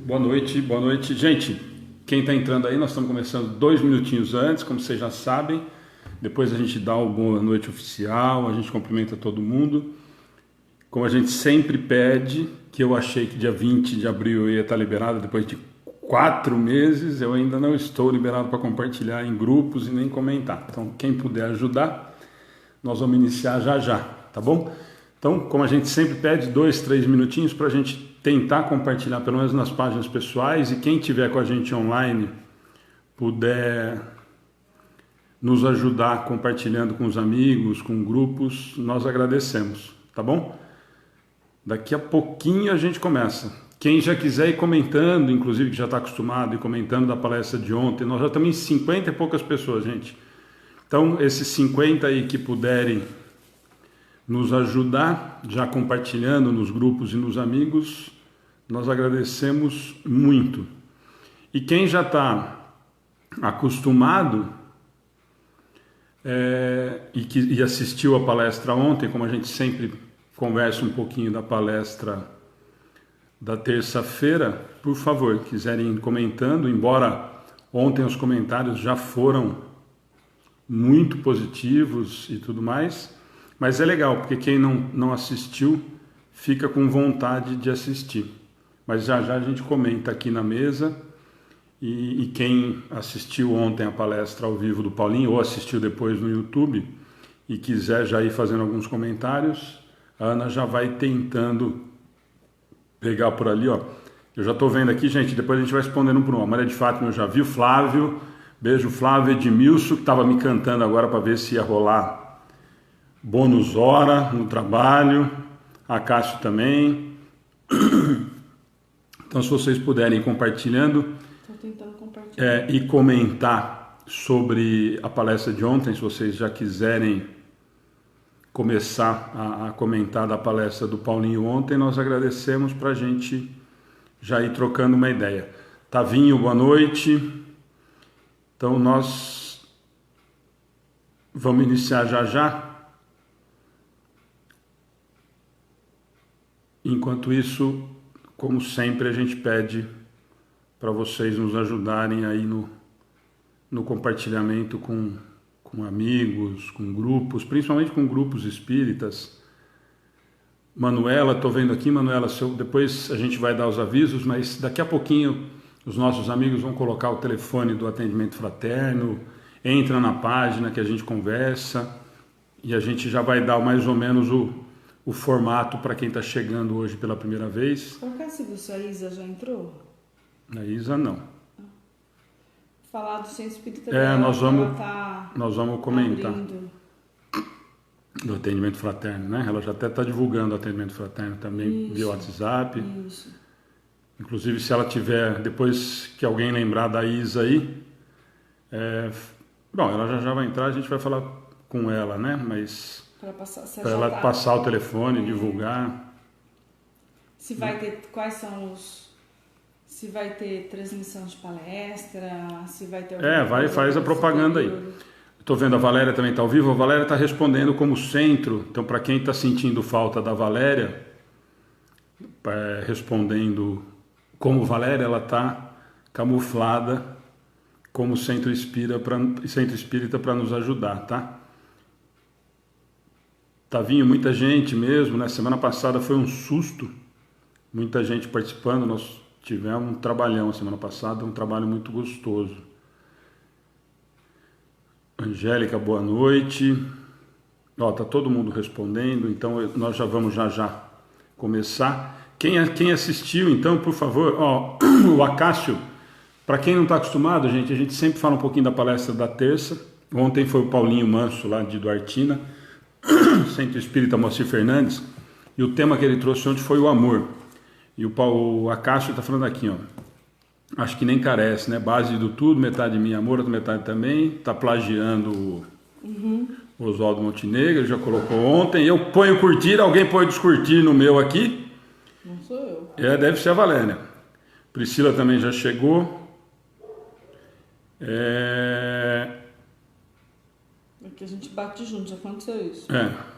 Boa noite, boa noite. Gente, quem está entrando aí, nós estamos começando 2 minutinhos antes, como vocês já sabem. Depois a gente dá o boa noite oficial, a gente cumprimenta todo mundo. Como a gente sempre pede, que eu achei que dia 20 de abril eu ia estar liberado, depois de 4 meses, eu ainda não estou liberado para compartilhar em grupos e nem comentar. Então, quem puder ajudar, nós vamos iniciar já já, tá bom? Então, como a gente sempre pede, 2, 3 minutinhos para a gente tentar compartilhar, pelo menos nas páginas pessoais, e quem tiver com a gente online puder nos ajudar compartilhando com os amigos, com grupos, nós agradecemos, tá bom? Daqui a pouquinho a gente começa. Quem já quiser ir comentando, inclusive que já está acostumado, e comentando da palestra de ontem, nós já estamos em 50 e poucas pessoas, gente. Então, esses 50 aí que puderem nos ajudar, já compartilhando nos grupos e nos amigos, nós agradecemos muito. E quem já está acostumado e assistiu a palestra ontem, como a gente sempre conversa um pouquinho da palestra da terça-feira, por favor, quiserem ir comentando, embora ontem os comentários já foram muito positivos e tudo mais, mas é legal, porque quem não assistiu fica com vontade de assistir. Mas já já a gente comenta aqui na mesa, e quem assistiu ontem a palestra ao vivo do Paulinho, ou assistiu depois no YouTube, e quiser já ir fazendo alguns comentários, a Ana já vai tentando pegar por ali, ó. Eu já estou vendo aqui, gente, depois a gente vai respondendo um por um. A Maria de Fátima eu já vi, o Flávio, beijo Flávio, Edmilson, que estava me cantando agora para ver se ia rolar bônus hora no trabalho, a Cássio também. Então, se vocês puderem ir compartilhando e comentar sobre a palestra de ontem, se vocês já quiserem começar a comentar da palestra do Paulinho ontem, nós agradecemos para a gente já ir trocando uma ideia. Tavinho, boa noite. Então, nós vamos iniciar já já. Enquanto isso, como sempre, a gente pede para vocês nos ajudarem aí no compartilhamento com amigos, com grupos, principalmente com grupos espíritas. Manuela, estou vendo aqui, Manuela, depois a gente vai dar os avisos, mas daqui a pouquinho os nossos amigos vão colocar o telefone do atendimento fraterno, entra na página que a gente conversa e a gente já vai dar mais ou menos o formato para quem está chegando hoje pela primeira vez. Colocar se a Isa já entrou? A Isa não. Falar do centro espírita nós vamos comentar abrindo. Do atendimento fraterno, né? Ela já até está divulgando o atendimento fraterno também via WhatsApp. Isso. Inclusive, se ela tiver, depois que alguém lembrar da Isa aí, ela já vai entrar, a gente vai falar com ela, né? Mas para ela passar o telefone, divulgar. Se vai ter, quais são os... Se vai ter transmissão de palestra, se vai ter... Faz a propaganda aí. Estou vendo a Valéria também está ao vivo. A Valéria está respondendo como centro. Então, para quem está sentindo falta da Valéria, respondendo como Valéria, ela está camuflada como centro espírita para nos ajudar, tá? Tá vindo muita gente mesmo, né? Semana passada foi um susto. Muita gente participando. Nós tivemos um trabalhão a semana passada, um trabalho muito gostoso. Angélica, boa noite. Tá todo mundo respondendo, então nós já vamos já começar. Quem assistiu, então, por favor, o Acácio, para quem não está acostumado, gente, a gente sempre fala um pouquinho da palestra da terça. Ontem foi o Paulinho Manso, lá de Duartina, Centro Espírita Moacir Fernandes, e o tema que ele trouxe ontem foi o amor. E o Acácio está falando aqui, acho que nem carece, né? Base do tudo, metade minha, amor, outra metade também. Está plagiando o Oswaldo Montenegro, ele já colocou ontem. Eu ponho curtir, alguém põe descurtir no meu aqui. Não sou eu. Deve ser a Valéria. Priscila também já chegou. Que a gente bate junto, já aconteceu isso.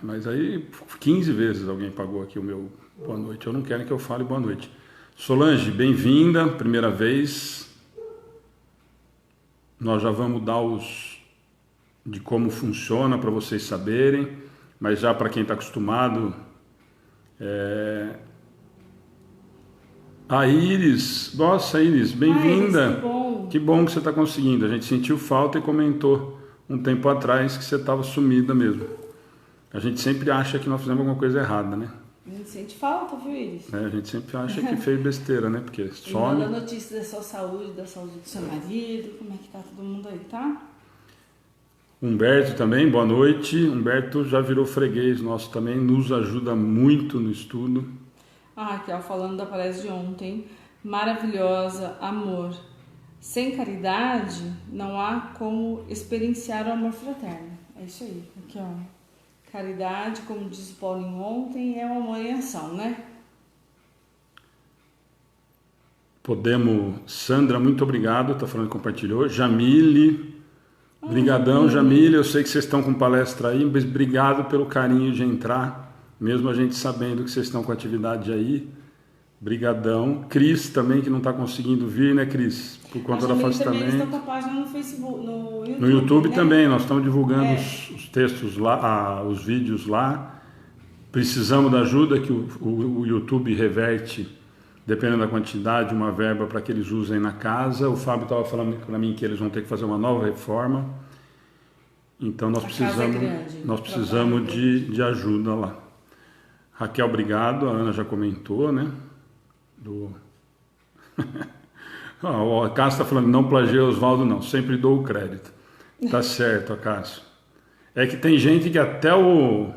Mas aí 15 vezes alguém pagou aqui o meu boa noite. Eu não quero que eu fale boa noite. Solange, bem-vinda, primeira vez. Nós já vamos dar de como funciona para vocês saberem, mas já para quem está acostumado, a Iris, nossa Iris, bem-vinda. Que bom que você está conseguindo. A gente sentiu falta e comentou um tempo atrás que você estava sumida mesmo. A gente sempre acha que nós fizemos alguma coisa errada, né? A gente sente falta, viu, Iris? A gente sempre acha que fez besteira, né? Porque some. Manda notícias da sua saúde, da saúde do seu marido, como é que tá todo mundo aí, tá? Humberto também, boa noite. Humberto já virou freguês nosso também, nos ajuda muito no estudo. Raquel, falando da palestra de ontem, maravilhosa, amor. Sem caridade, não há como experienciar o amor fraterno. É isso aí, aqui ó. Caridade, como disse o Paulinho ontem, é o amor em ação, né? Podemos, Sandra, muito obrigado, tá falando que compartilhou. Jamile, brigadão, Jamile, eu sei que vocês estão com palestra aí, mas obrigado pelo carinho de entrar, mesmo a gente sabendo que vocês estão com atividade aí. Brigadão. Cris também, que não está conseguindo vir, né, Cris? Por conta do afastamento. Eles estão com a página no Facebook, no YouTube. No YouTube, né? também, nós estamos divulgando os textos lá, os vídeos lá. Precisamos da ajuda que o YouTube reverte, dependendo da quantidade, uma verba para que eles usem na casa. O Fábio estava falando para mim que eles vão ter que fazer uma nova reforma. Então nós precisamos de ajuda lá. Raquel, obrigado. A Ana já comentou, né? A Cássio está falando, não plagiei Oswaldo, não, sempre dou o crédito. Tá certo, a Cássio. É que tem gente que até o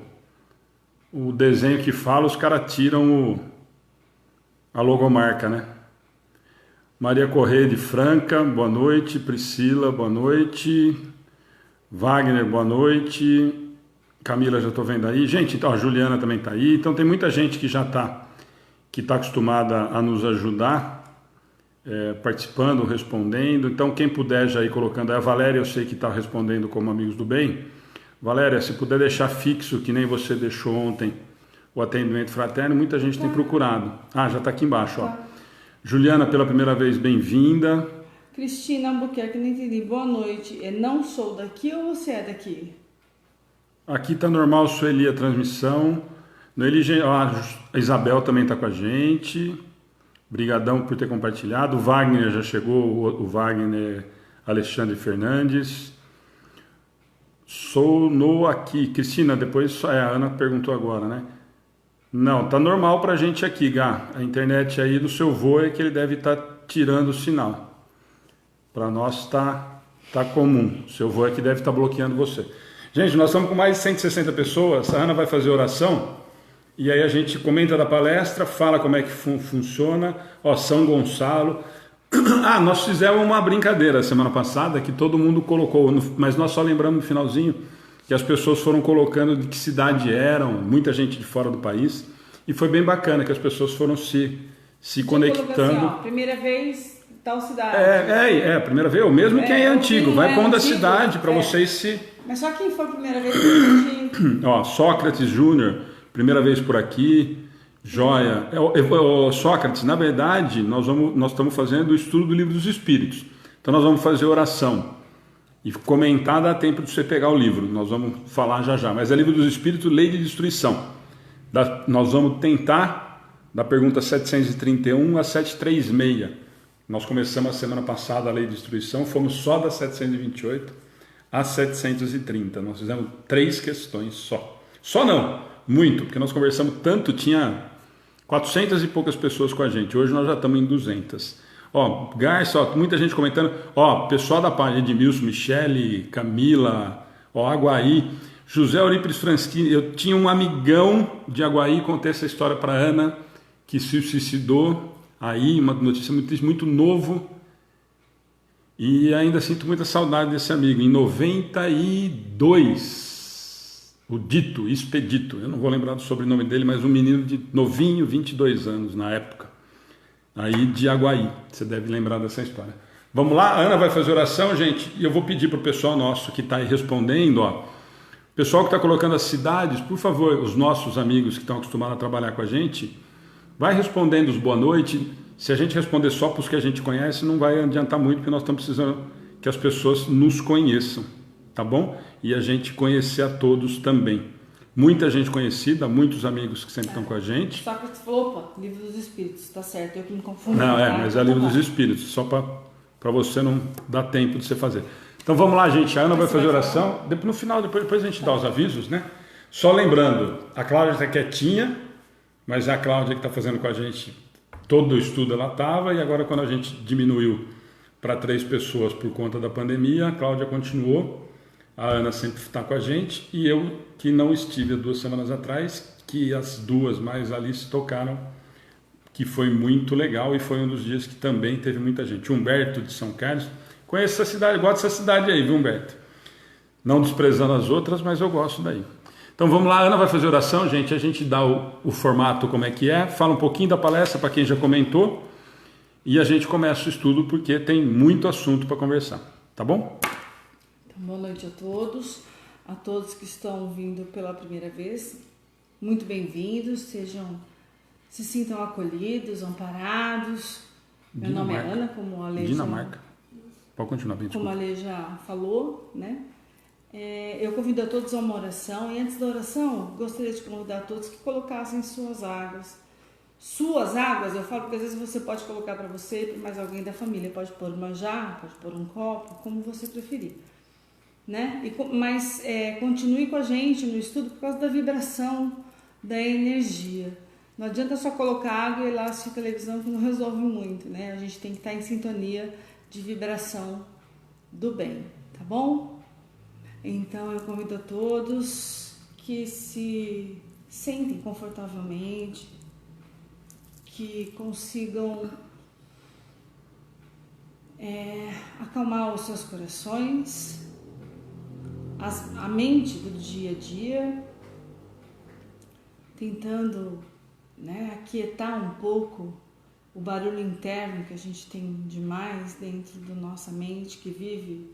desenho que fala, os caras tiram a logomarca, né? Maria Correia de Franca, boa noite. Priscila, boa noite. Wagner, boa noite. Camila, já estou vendo aí. Gente, então, a Juliana também está aí. Então tem muita gente que já está acostumada a nos ajudar, participando, respondendo. Então quem puder já ir colocando aí. A Valéria, eu sei que está respondendo como Amigos do Bem. Valéria, se puder deixar fixo, que nem você deixou ontem, o atendimento fraterno, muita gente tem procurado. Ah, já está aqui embaixo, ó. Juliana, pela primeira vez, bem-vinda. Cristina Albuquerque, não entendi. Boa noite. Não sou daqui ou você é daqui? Aqui está normal, Sueli, a transmissão. A Isabel também está com a gente. Brigadão por ter compartilhado. O Wagner já chegou, o Wagner Alexandre Fernandes. Sou no aqui. Cristina, depois a Ana perguntou agora, né? Não, tá normal pra gente aqui, Gá. A internet aí do seu vô é que ele deve estar tirando o sinal. Para nós tá comum. O seu vô é que deve estar bloqueando você. Gente, nós estamos com mais de 160 pessoas. A Ana vai fazer oração. E aí a gente comenta da palestra, fala como é que funciona. Ó, São Gonçalo. Ah, nós fizemos uma brincadeira semana passada que todo mundo colocou, mas nós só lembramos no finalzinho que as pessoas foram colocando de que cidade eram, muita gente de fora do país. E foi bem bacana que as pessoas foram se conectando. Assim, ó, primeira vez, tal cidade. Primeira vez, ou mesmo quem é antigo, vai pondo a cidade para vocês se... Mas só quem foi a primeira vez Ó, Sócrates Júnior, primeira vez por aqui, joia. Sócrates, na verdade, nós estamos fazendo o estudo do Livro dos Espíritos. Então nós vamos fazer oração. E comentar dá tempo de você pegar o livro, nós vamos falar já. Mas é Livro dos Espíritos, Lei de Destruição. Nós vamos tentar, da pergunta 731 a 736. Nós começamos a semana passada a Lei de Destruição, fomos só da 728 a 730. Nós fizemos 3 questões só. Só não, muito, porque nós conversamos tanto, tinha 400 e poucas pessoas com a gente. Hoje nós já estamos em 200. Ó, Garça, ó, muita gente comentando. Ó, pessoal da página, Edmilson, Michele, Camila, ó, Aguaí, José Eurípides Franschini. Eu tinha um amigão de Aguaí, contei essa história para Ana, que se suicidou. Aí, uma notícia muito novo. E ainda sinto muita saudade desse amigo. Em 92, o Dito, Expedito, eu não vou lembrar do sobrenome dele, mas um menino de novinho, 22 anos na época. Aí de Aguaí, você deve lembrar dessa história. Vamos lá, a Ana vai fazer oração, gente, e eu vou pedir para o pessoal nosso que está aí respondendo, ó, pessoal que está colocando as cidades, por favor, os nossos amigos que estão acostumados a trabalhar com a gente, vai respondendo os boa noite. Se a gente responder só para os que a gente conhece, não vai adiantar muito, porque nós estamos precisando que as pessoas nos conheçam, tá bom? E a gente conhecer a todos também. Muita gente conhecida, muitos amigos que sempre estão com a gente. Só que você falou, opa, Livro dos Espíritos, tá certo, eu que me confundo. Não, mas é Livro dos Espíritos, só para você não dar tempo de você fazer. Então vamos lá, gente, a Ana vai fazer oração, no final, depois a gente dá os avisos, né? Só lembrando, a Cláudia está quietinha, mas é a Cláudia que está fazendo com a gente todo o estudo, ela estava, e agora quando a gente diminuiu para 3 pessoas por conta da pandemia, a Cláudia continuou. A Ana sempre está com a gente e eu, que não estive há 2 semanas atrás, que as 2 mais Alice tocaram, que foi muito legal e foi um dos dias que também teve muita gente. Humberto de São Carlos, conheço essa cidade, gosto dessa cidade aí, viu, Humberto? Não desprezando as outras, mas eu gosto daí. Então vamos lá, a Ana vai fazer oração, gente, a gente dá o formato como é que é, fala um pouquinho da palestra para quem já comentou e a gente começa o estudo porque tem muito assunto para conversar, tá bom? Boa noite a todos que estão vindo pela primeira vez. Muito bem-vindos, se sintam acolhidos, amparados. Meu nome é Ana, como a Lê Dinamarca. Pode continuar, bem, como a Lê já falou, né? Eu convido a todos a uma oração e antes da oração, gostaria de convidar a todos que colocassem suas águas. Suas águas, eu falo porque às vezes você pode colocar para você e para mais alguém da família. Pode pôr uma jarra, pode pôr um copo, como você preferir. Né? Mas continue com a gente no estudo por causa da vibração, da energia. Não adianta só colocar água e lá assistir televisão que não resolve muito, né? A gente tem que estar em sintonia de vibração do bem, tá bom? Então eu convido a todos que se sentem confortavelmente, que consigam acalmar os seus corações, a mente do dia a dia, tentando, né, aquietar um pouco o barulho interno que a gente tem demais dentro da nossa mente, que vive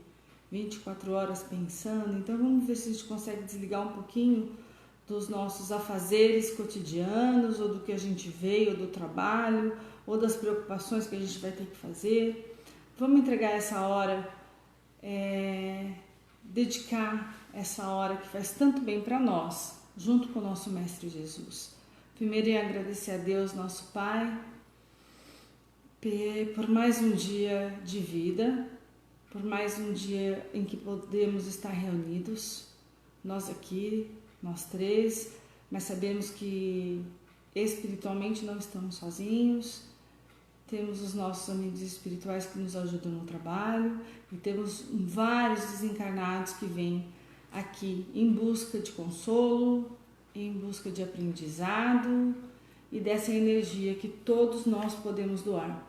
24 horas pensando. Então vamos ver se a gente consegue desligar um pouquinho dos nossos afazeres cotidianos, ou do que a gente veio, ou do trabalho, ou das preocupações que a gente vai ter que fazer. Vamos entregar essa hora, dedicar essa hora que faz tanto bem para nós, junto com o nosso Mestre Jesus. Primeiro é agradecer a Deus, nosso Pai, por mais um dia de vida, por mais um dia em que podemos estar reunidos, nós aqui, nós 3, mas sabemos que espiritualmente não estamos sozinhos, temos os nossos amigos espirituais que nos ajudam no trabalho e temos vários desencarnados que vêm aqui em busca de consolo, em busca de aprendizado e dessa energia que todos nós podemos doar.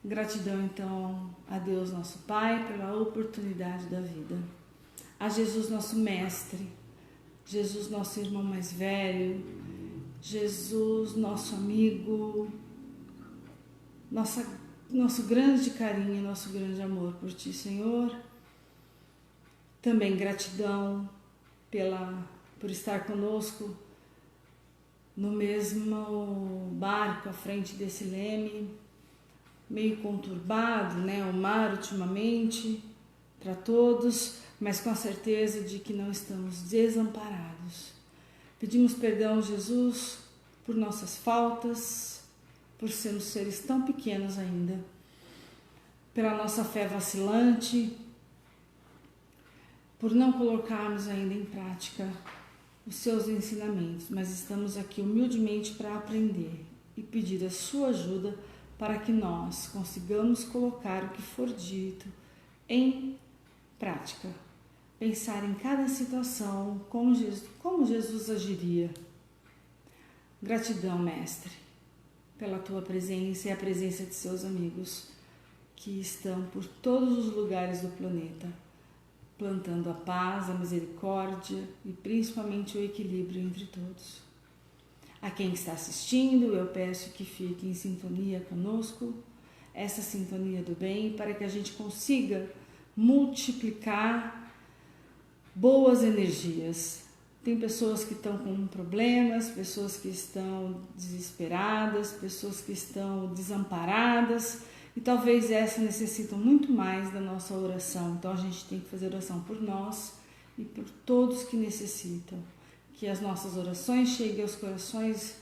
Gratidão então a Deus nosso Pai pela oportunidade da vida, a Jesus nosso Mestre, Jesus nosso irmão mais velho, Jesus nosso amigo, nosso grande carinho, nosso grande amor por Ti, Senhor. Também gratidão por estar conosco no mesmo barco à frente desse leme, meio conturbado, né? O mar ultimamente para todos, mas com a certeza de que não estamos desamparados. Pedimos perdão, Jesus, por nossas faltas, por sermos seres tão pequenos ainda, pela nossa fé vacilante, por não colocarmos ainda em prática os seus ensinamentos, mas estamos aqui humildemente para aprender e pedir a sua ajuda para que nós consigamos colocar o que for dito em prática, pensar em cada situação como Jesus agiria. Gratidão, Mestre, pela Tua presença e a presença de seus amigos que estão por todos os lugares do planeta, plantando a paz, a misericórdia e principalmente o equilíbrio entre todos. A quem está assistindo, eu peço que fique em sintonia conosco, essa sintonia do bem, para que a gente consiga multiplicar boas energias, Tem pessoas que estão com problemas, pessoas que estão desesperadas, pessoas que estão desamparadas, e talvez essas necessitam muito mais da nossa oração. Então a gente tem que fazer oração por nós e por todos que necessitam. Que as nossas orações cheguem aos corações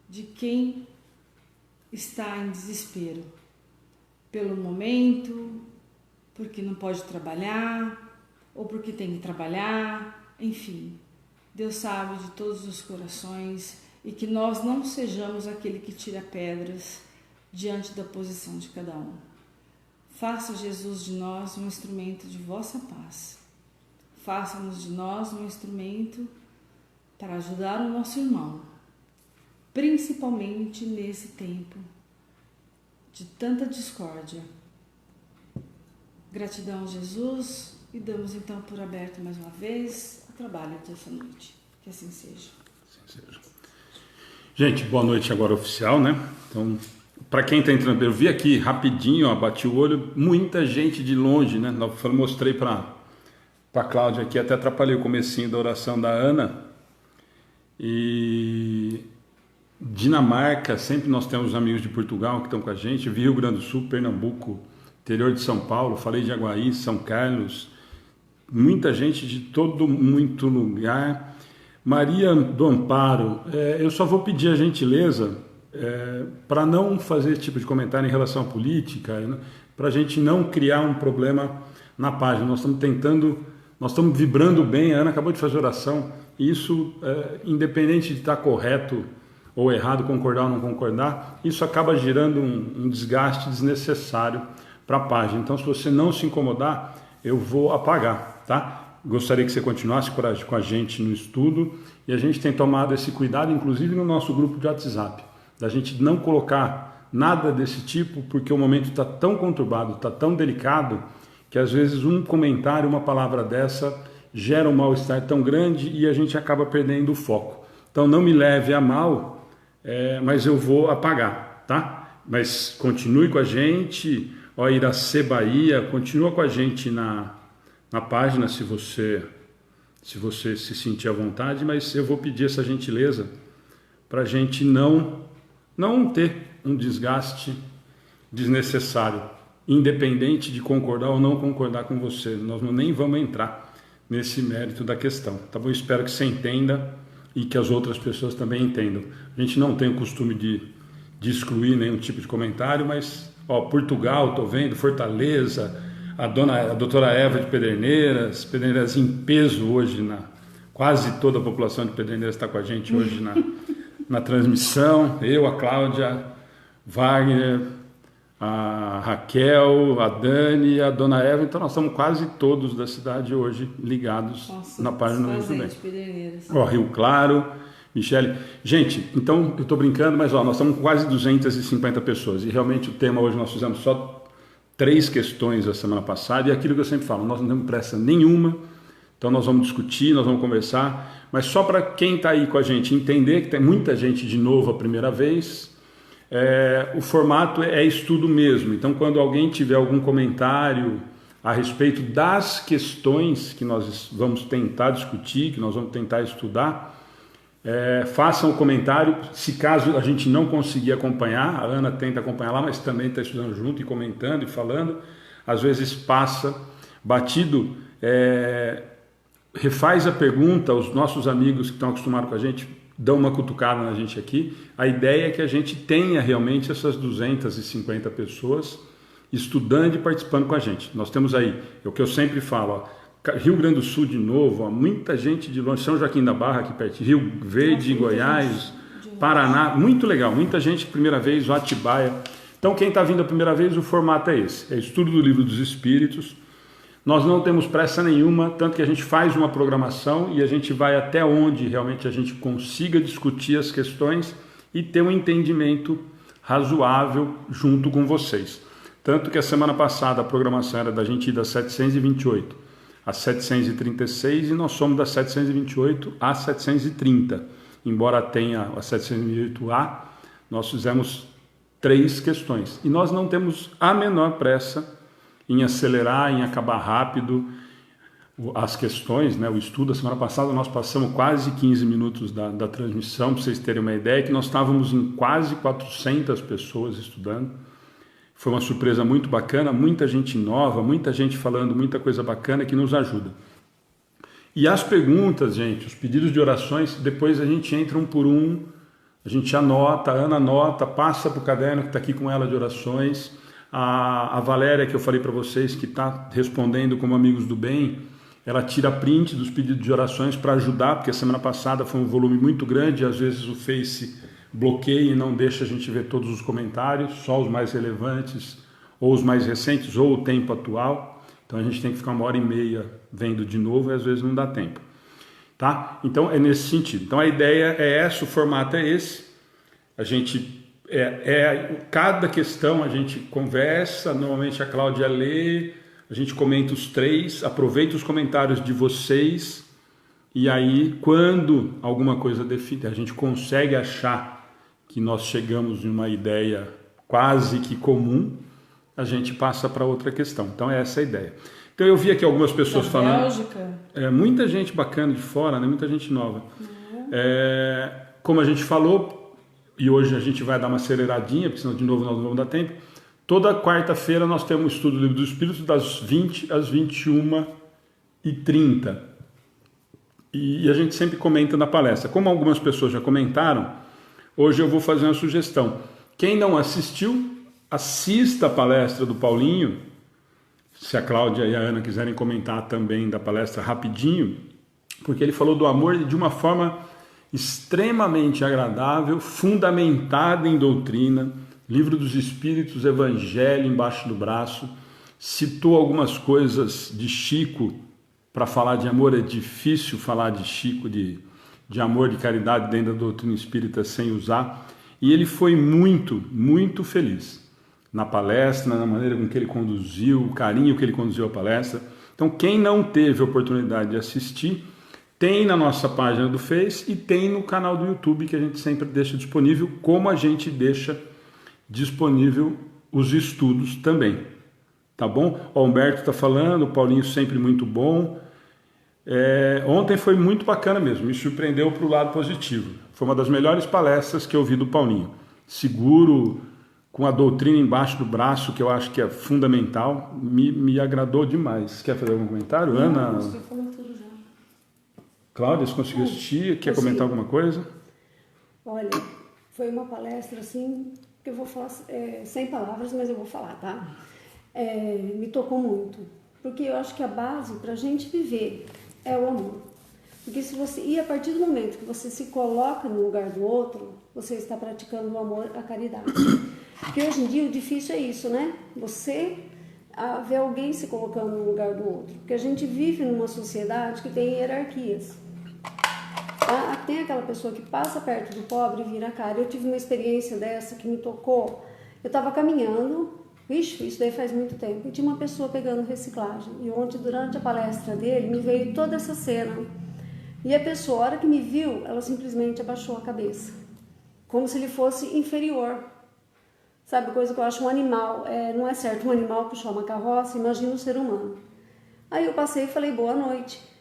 de quem está em desespero. Pelo momento, porque não pode trabalhar, ou porque tem que trabalhar, enfim. Deus sabe de todos os corações e que nós não sejamos aquele que tira pedras diante da posição de cada um. Faça Jesus de nós um instrumento de vossa paz. Faça-nos de nós um instrumento para ajudar o nosso irmão, principalmente nesse tempo de tanta discórdia. Gratidão, Jesus, e damos então por aberto mais uma vez o trabalho dessa noite. Que assim seja. Assim seja. Gente, boa noite agora oficial, né? Então, para quem está entrando, eu vi aqui rapidinho, ó, bati o olho, muita gente de longe, né? Eu mostrei para a Cláudia aqui, até atrapalhei o comecinho da oração da Ana. E Dinamarca, sempre nós temos amigos de Portugal que estão com a gente, Rio Grande do Sul, Pernambuco, interior de São Paulo, falei de Aguaí, São Carlos, muita gente de todo muito lugar. Maria do Amparo, eu só vou pedir a gentileza para não fazer esse tipo de comentário em relação à política, né, para a gente não criar um problema na página. Nós estamos vibrando bem, a Ana acabou de fazer oração, e isso, independente de estar correto ou errado, concordar ou não concordar, isso acaba gerando um desgaste desnecessário para a página. Então, se você não se incomodar, eu vou apagar, tá? Gostaria que você continuasse com a gente no estudo, e a gente tem tomado esse cuidado, inclusive no nosso grupo de WhatsApp, da gente não colocar nada desse tipo, porque o momento está tão conturbado, está tão delicado, que às vezes um comentário, uma palavra dessa, gera um mal-estar tão grande e a gente acaba perdendo o foco. Então não me leve a mal, mas eu vou apagar, tá? Mas continue com a gente, ó, Iracê Bahia, continua com a gente na página se você se sentir à vontade, mas eu vou pedir essa gentileza para a gente não ter um desgaste desnecessário, independente de concordar ou não concordar com você. Nós nem vamos entrar nesse mérito da questão, tá bom? Espero que você entenda e que as outras pessoas também entendam. A gente não tem o costume de excluir nenhum tipo de comentário, mas, ó, Portugal, estou vendo, Fortaleza, a doutora Eva de Pederneiras em peso hoje, quase toda a população de Pederneiras está com a gente hoje na transmissão, eu, a Cláudia, Wagner, a Raquel, a Dani, a dona Eva, então nós estamos quase todos da cidade hoje ligados. Nossa, na página do Muito Bem. Ó, Rio Claro, Michele. Gente, então eu estou brincando, mas ó, nós estamos com quase 250 pessoas e realmente o tema hoje nós fizemos só 3 questões a semana passada, e aquilo que eu sempre falo, nós não temos pressa nenhuma, então nós vamos discutir, nós vamos conversar, mas só para quem está aí com a gente entender que tem muita gente de novo a primeira vez. O formato é estudo mesmo, então quando alguém tiver algum comentário a respeito das questões que nós vamos tentar discutir, que nós vamos tentar estudar, façam o comentário. Se caso a gente não conseguir acompanhar, a Ana tenta acompanhar lá, mas também está estudando junto e comentando e falando, às vezes passa batido, refaz a pergunta. Os nossos amigos que estão acostumados com a gente dão uma cutucada na gente aqui. A ideia é que a gente tenha realmente essas 250 pessoas estudando e participando com a gente. Nós temos aí, é o que eu sempre falo, ó, Rio Grande do Sul de novo, ó, muita gente de longe, São Joaquim da Barra aqui perto, Rio Verde, Goiás, Paraná, muito legal, muita gente primeira vez, Atibaia. Então quem está vindo a primeira vez, o formato é esse, é estudo do Livro dos Espíritos. Nós não temos pressa nenhuma, tanto que a gente faz uma programação e a gente vai até onde realmente a gente consiga discutir as questões e ter um entendimento razoável junto com vocês. Tanto que a semana passada a programação era da gente ir das 728 às 736 e nós somos das 728 às 730. Embora tenha a 728A, nós fizemos 3 questões. E nós não temos a menor pressa em acelerar, em acabar rápido. as questões, né, o estudo. A semana passada nós passamos quase 15 minutos da transmissão, para vocês terem uma ideia, que nós estávamos em quase 400 pessoas estudando. Foi uma surpresa muito bacana, muita gente nova, muita gente falando muita coisa bacana que nos ajuda. E as perguntas, gente, os pedidos de orações, depois a gente entra um por um, a gente anota, a Ana anota, passa para o caderno que está aqui com ela de orações. A Valéria, que eu falei para vocês, que está respondendo como amigos do bem, ela tira print dos pedidos de orações para ajudar, porque a semana passada foi um volume muito grande, e às vezes o Face bloqueia e não deixa a gente ver todos os comentários, só os mais relevantes, ou os mais recentes, ou o tempo atual. Então a gente tem que ficar 1h30 vendo de novo e às vezes não dá tempo. Tá? Então é nesse sentido. Então a ideia é essa, o formato é esse. A gente cada questão a gente conversa, normalmente a Cláudia lê, a gente comenta os 3, aproveita os comentários de vocês e aí quando alguma coisa define, a gente consegue achar que nós chegamos em uma ideia quase que comum, a gente passa para outra questão. Então é essa a ideia. Então eu vi aqui algumas pessoas falando. Bélgica. Muita gente bacana de fora, né? Muita gente nova. Como a gente falou, e hoje a gente vai dar uma aceleradinha, porque senão de novo nós não vamos dar tempo. Toda quarta-feira nós temos um estudo do Livro dos Espíritos das 20 às 21h30. E a gente sempre comenta na palestra. Como algumas pessoas já comentaram, hoje eu vou fazer uma sugestão. Quem não assistiu, assista a palestra do Paulinho. Se a Cláudia e a Ana quiserem comentar também da palestra rapidinho, porque ele falou do amor de uma forma extremamente agradável, fundamentada em doutrina, Livro dos Espíritos, Evangelho embaixo do braço, citou algumas coisas de Chico. Para falar de amor é difícil falar de Chico, de amor, de caridade dentro da doutrina espírita sem usar, e ele foi muito, muito feliz na palestra, na maneira com que ele conduziu, o carinho que ele conduziu a palestra. Então, quem não teve a oportunidade de assistir, tem na nossa página do Face e tem no canal do YouTube, que a gente sempre deixa disponível, como a gente deixa disponível os estudos também. Tá bom? O Humberto está falando, o Paulinho sempre muito bom. Ontem foi muito bacana mesmo, me surpreendeu para o lado positivo. Foi uma das melhores palestras que eu vi do Paulinho. Seguro, com a doutrina embaixo do braço, que eu acho que é fundamental, me agradou demais. Quer fazer algum comentário, Não, Ana? você falou tudo já. Cláudia, você conseguiu assistir? Quer comentar alguma coisa? Olha, foi uma palestra assim, que eu vou falar sem palavras, mas eu vou falar, tá? Me tocou muito, porque eu acho que a base para a gente viver é o amor. Porque se você, e a partir do momento que você se coloca no lugar do outro, você está praticando o amor, a caridade. Porque hoje em dia o difícil é isso, né? Você ver alguém se colocando no lugar do outro. Porque a gente vive numa sociedade que tem hierarquias. Tem aquela pessoa que passa perto do pobre e vira a cara. Eu tive uma experiência dessa que me tocou. Eu estava caminhando, isso daí faz muito tempo, e tinha uma pessoa pegando reciclagem. E ontem, durante a palestra dele, me veio toda essa cena. E a pessoa, a hora que me viu, ela simplesmente abaixou a cabeça. Como se ele fosse inferior. Sabe, coisa que eu acho um animal. Não é certo um animal puxar uma carroça, imagina um ser humano. Aí eu passei e falei, boa noite.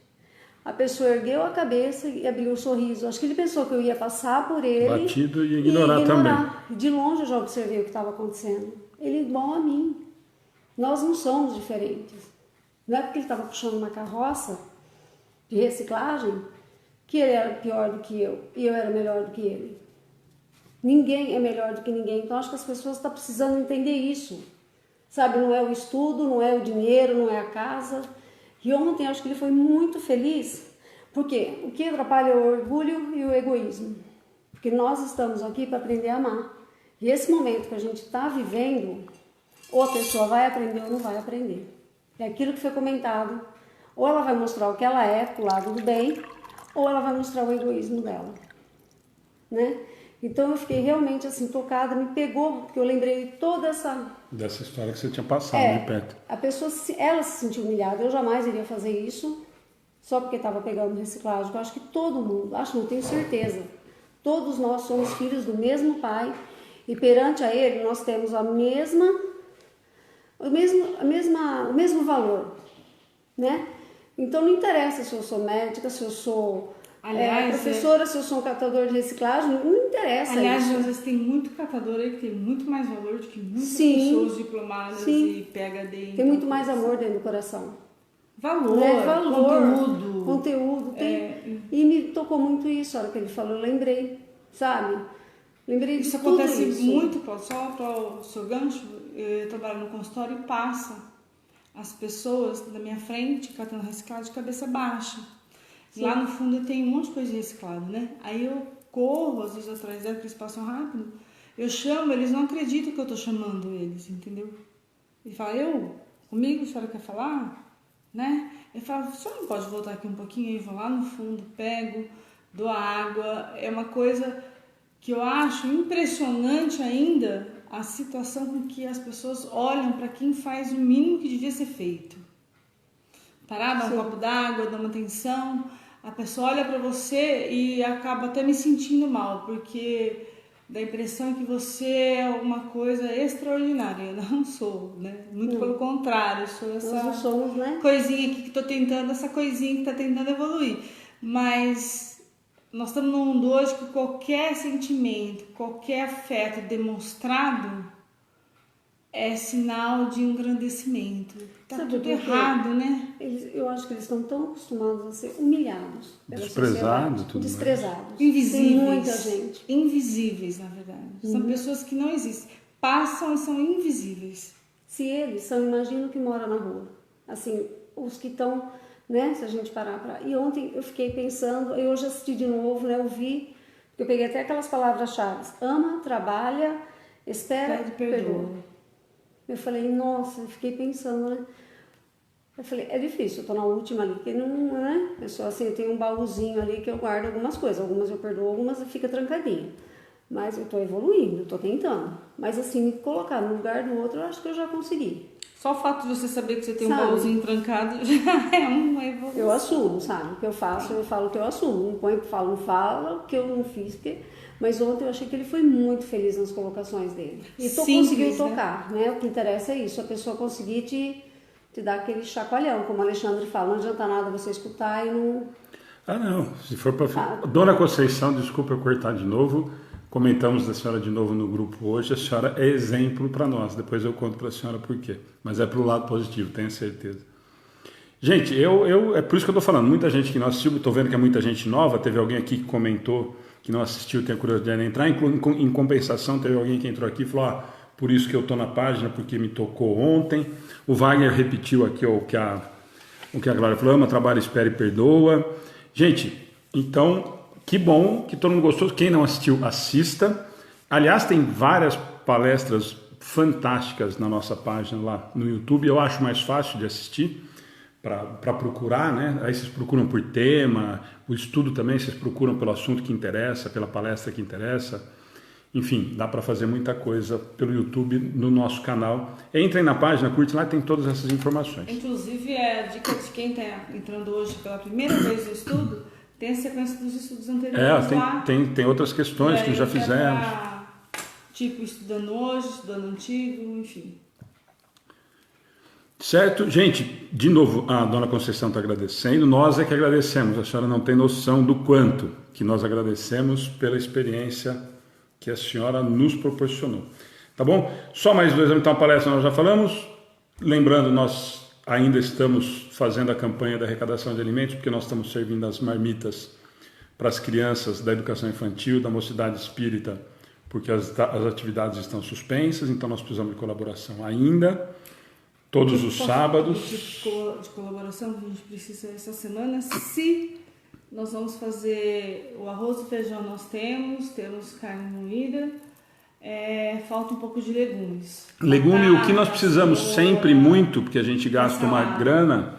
A pessoa ergueu a cabeça e abriu um sorriso. Acho que ele pensou que eu ia passar por ele. Batido e ignorar também. De longe eu já observei o que estava acontecendo. Ele é igual a mim. Nós não somos diferentes. Não é porque ele estava puxando uma carroça de reciclagem que ele era pior do que eu e eu era melhor do que ele. Ninguém é melhor do que ninguém. Então acho que as pessoas estão precisando entender isso. Sabe, não é o estudo, não é o dinheiro, não é a casa. E ontem acho que ele foi muito feliz, porque o que atrapalha é o orgulho e o egoísmo. Porque nós estamos aqui para aprender a amar. E esse momento que a gente está vivendo, ou a pessoa vai aprender ou não vai aprender. É aquilo que foi comentado. Ou ela vai mostrar o que ela é, pro lado do bem, ou ela vai mostrar o egoísmo dela. Né? Então eu fiquei realmente assim tocada, me pegou, porque eu lembrei de toda dessa história que você tinha passado de perto. A pessoa, ela se sentiu humilhada, eu jamais iria fazer isso, só porque estava pegando reciclagem. Eu acho que todo mundo, não tenho certeza, todos nós somos filhos do mesmo pai, e perante a ele nós temos o mesmo valor, né? Então não interessa se eu sou médica, se eu sou professora, se eu sou um catador de reciclagem, não interessa. Aliás, isso. às vezes tem muito catador aí que tem muito mais valor do que muitas pessoas diplomadas e PhD. Tem muito mais amor dentro do coração. Valor, conteúdo. E me tocou muito isso, a hora que ele falou, eu lembrei, sabe? Lembrei isso de tudo acontece isso. muito, Cláudio, só para o seu gancho, eu trabalho no consultório e passa as pessoas da minha frente catando reciclado de cabeça baixa. Sim. Lá no fundo tem um monte de coisa de reciclado, né? Aí eu corro, às vezes atrás dela, porque eles passam rápido, eu chamo, eles não acreditam que eu tô chamando eles, entendeu? Ele fala, comigo, a senhora quer falar? Né? Eu falo, a senhora não pode voltar aqui um pouquinho? Aí eu vou lá no fundo, pego, dou água, é uma coisa que eu acho impressionante ainda, a situação com que as pessoas olham para quem faz o mínimo que devia ser feito. Parar, dar um copo d'água, dar uma atenção, a pessoa olha para você e acaba até me sentindo mal, porque dá a impressão que você é alguma coisa extraordinária. Eu não sou, né? Muito pelo contrário, eu sou essa coisinha aqui que estou tentando, essa coisinha que está tentando evoluir. Mas nós estamos num mundo hoje que qualquer sentimento, qualquer afeto demonstrado é sinal de engrandecimento. Tá tudo errado, né? Eu acho que eles estão tão acostumados a ser humilhados. Desprezados, tudo desprezados. Invisíveis. Tem muita gente. Invisíveis, na verdade. São pessoas que não existem. Passam e são invisíveis. Se eles são, imagina o que mora na rua. Assim, os que estão, né? Se a gente parar para... E ontem eu fiquei pensando, eu hoje assisti de novo, né? Eu vi, eu peguei até aquelas palavras-chave. Ama, trabalha, espera, perdoa. Eu falei, nossa, eu fiquei pensando, né? Eu falei, é difícil, eu tô na última ali, porque não, né? Eu sou assim, eu tenho um baúzinho ali que eu guardo algumas coisas, algumas eu perdoo, algumas fica trancadinha. Mas eu tô evoluindo, eu tô tentando. Mas assim, me colocar no lugar do outro, eu acho que eu já consegui. Só o fato de você saber que você tem um baúzinho trancado já é uma evolução. Eu assumo, sabe? O que eu faço, eu falo que eu assumo. Não põe, não fala o que eu não fiz, porque... Mas ontem eu achei que ele foi muito feliz nas colocações dele. E conseguiu tocar, né? O que interessa é isso, a pessoa conseguir te dar aquele chacoalhão, como o Alexandre fala, não adianta nada você escutar e não... não, se for para... Dona Conceição, desculpa eu cortar de novo, comentamos da senhora de novo no grupo hoje, a senhora é exemplo para nós, depois eu conto para a senhora por quê, mas é para o lado positivo, tenho certeza. Gente, é por isso que eu estou falando, muita gente que não assistiu, estou vendo que é muita gente nova, teve alguém aqui que comentou que não assistiu, tem a curiosidade de entrar, em compensação teve alguém que entrou aqui e falou, por isso que eu estou na página, porque me tocou ontem. O Wagner repetiu aqui o que a Glória falou, ama, trabalha, espera e perdoa. Gente, então, que bom que todo mundo gostou, quem não assistiu, assista. Aliás, tem várias palestras fantásticas na nossa página lá no YouTube, eu acho mais fácil de assistir, para procurar, né? Aí vocês procuram por tema, o estudo também vocês procuram pelo assunto que interessa, pela palestra que interessa. Enfim, dá para fazer muita coisa pelo YouTube no nosso canal. Entrem na página, curte lá, tem todas essas informações. Inclusive, a dica de quem está entrando hoje pela primeira vez no estudo, tem a sequência dos estudos anteriores lá. Tem outras questões que já fizemos. Tipo, estudando hoje, estudando antigo, enfim. Certo? Gente, de novo, a Dona Conceição está agradecendo, nós é que agradecemos, a senhora não tem noção do quanto que nós agradecemos pela experiência que a senhora nos proporcionou. Tá bom? Só mais 2 anos, então a palestra nós já falamos, lembrando, nós ainda estamos fazendo a campanha da arrecadação de alimentos, porque nós estamos servindo as marmitas para as crianças da educação infantil, da mocidade espírita, porque as atividades estão suspensas, então nós precisamos de colaboração ainda. Todos os sábados. De colaboração que a gente precisa essa semana. Se nós vamos fazer o arroz e feijão, nós temos carne moída, falta um pouco de legumes. Legume, o que nós precisamos sempre muito, porque a gente gasta uma grana,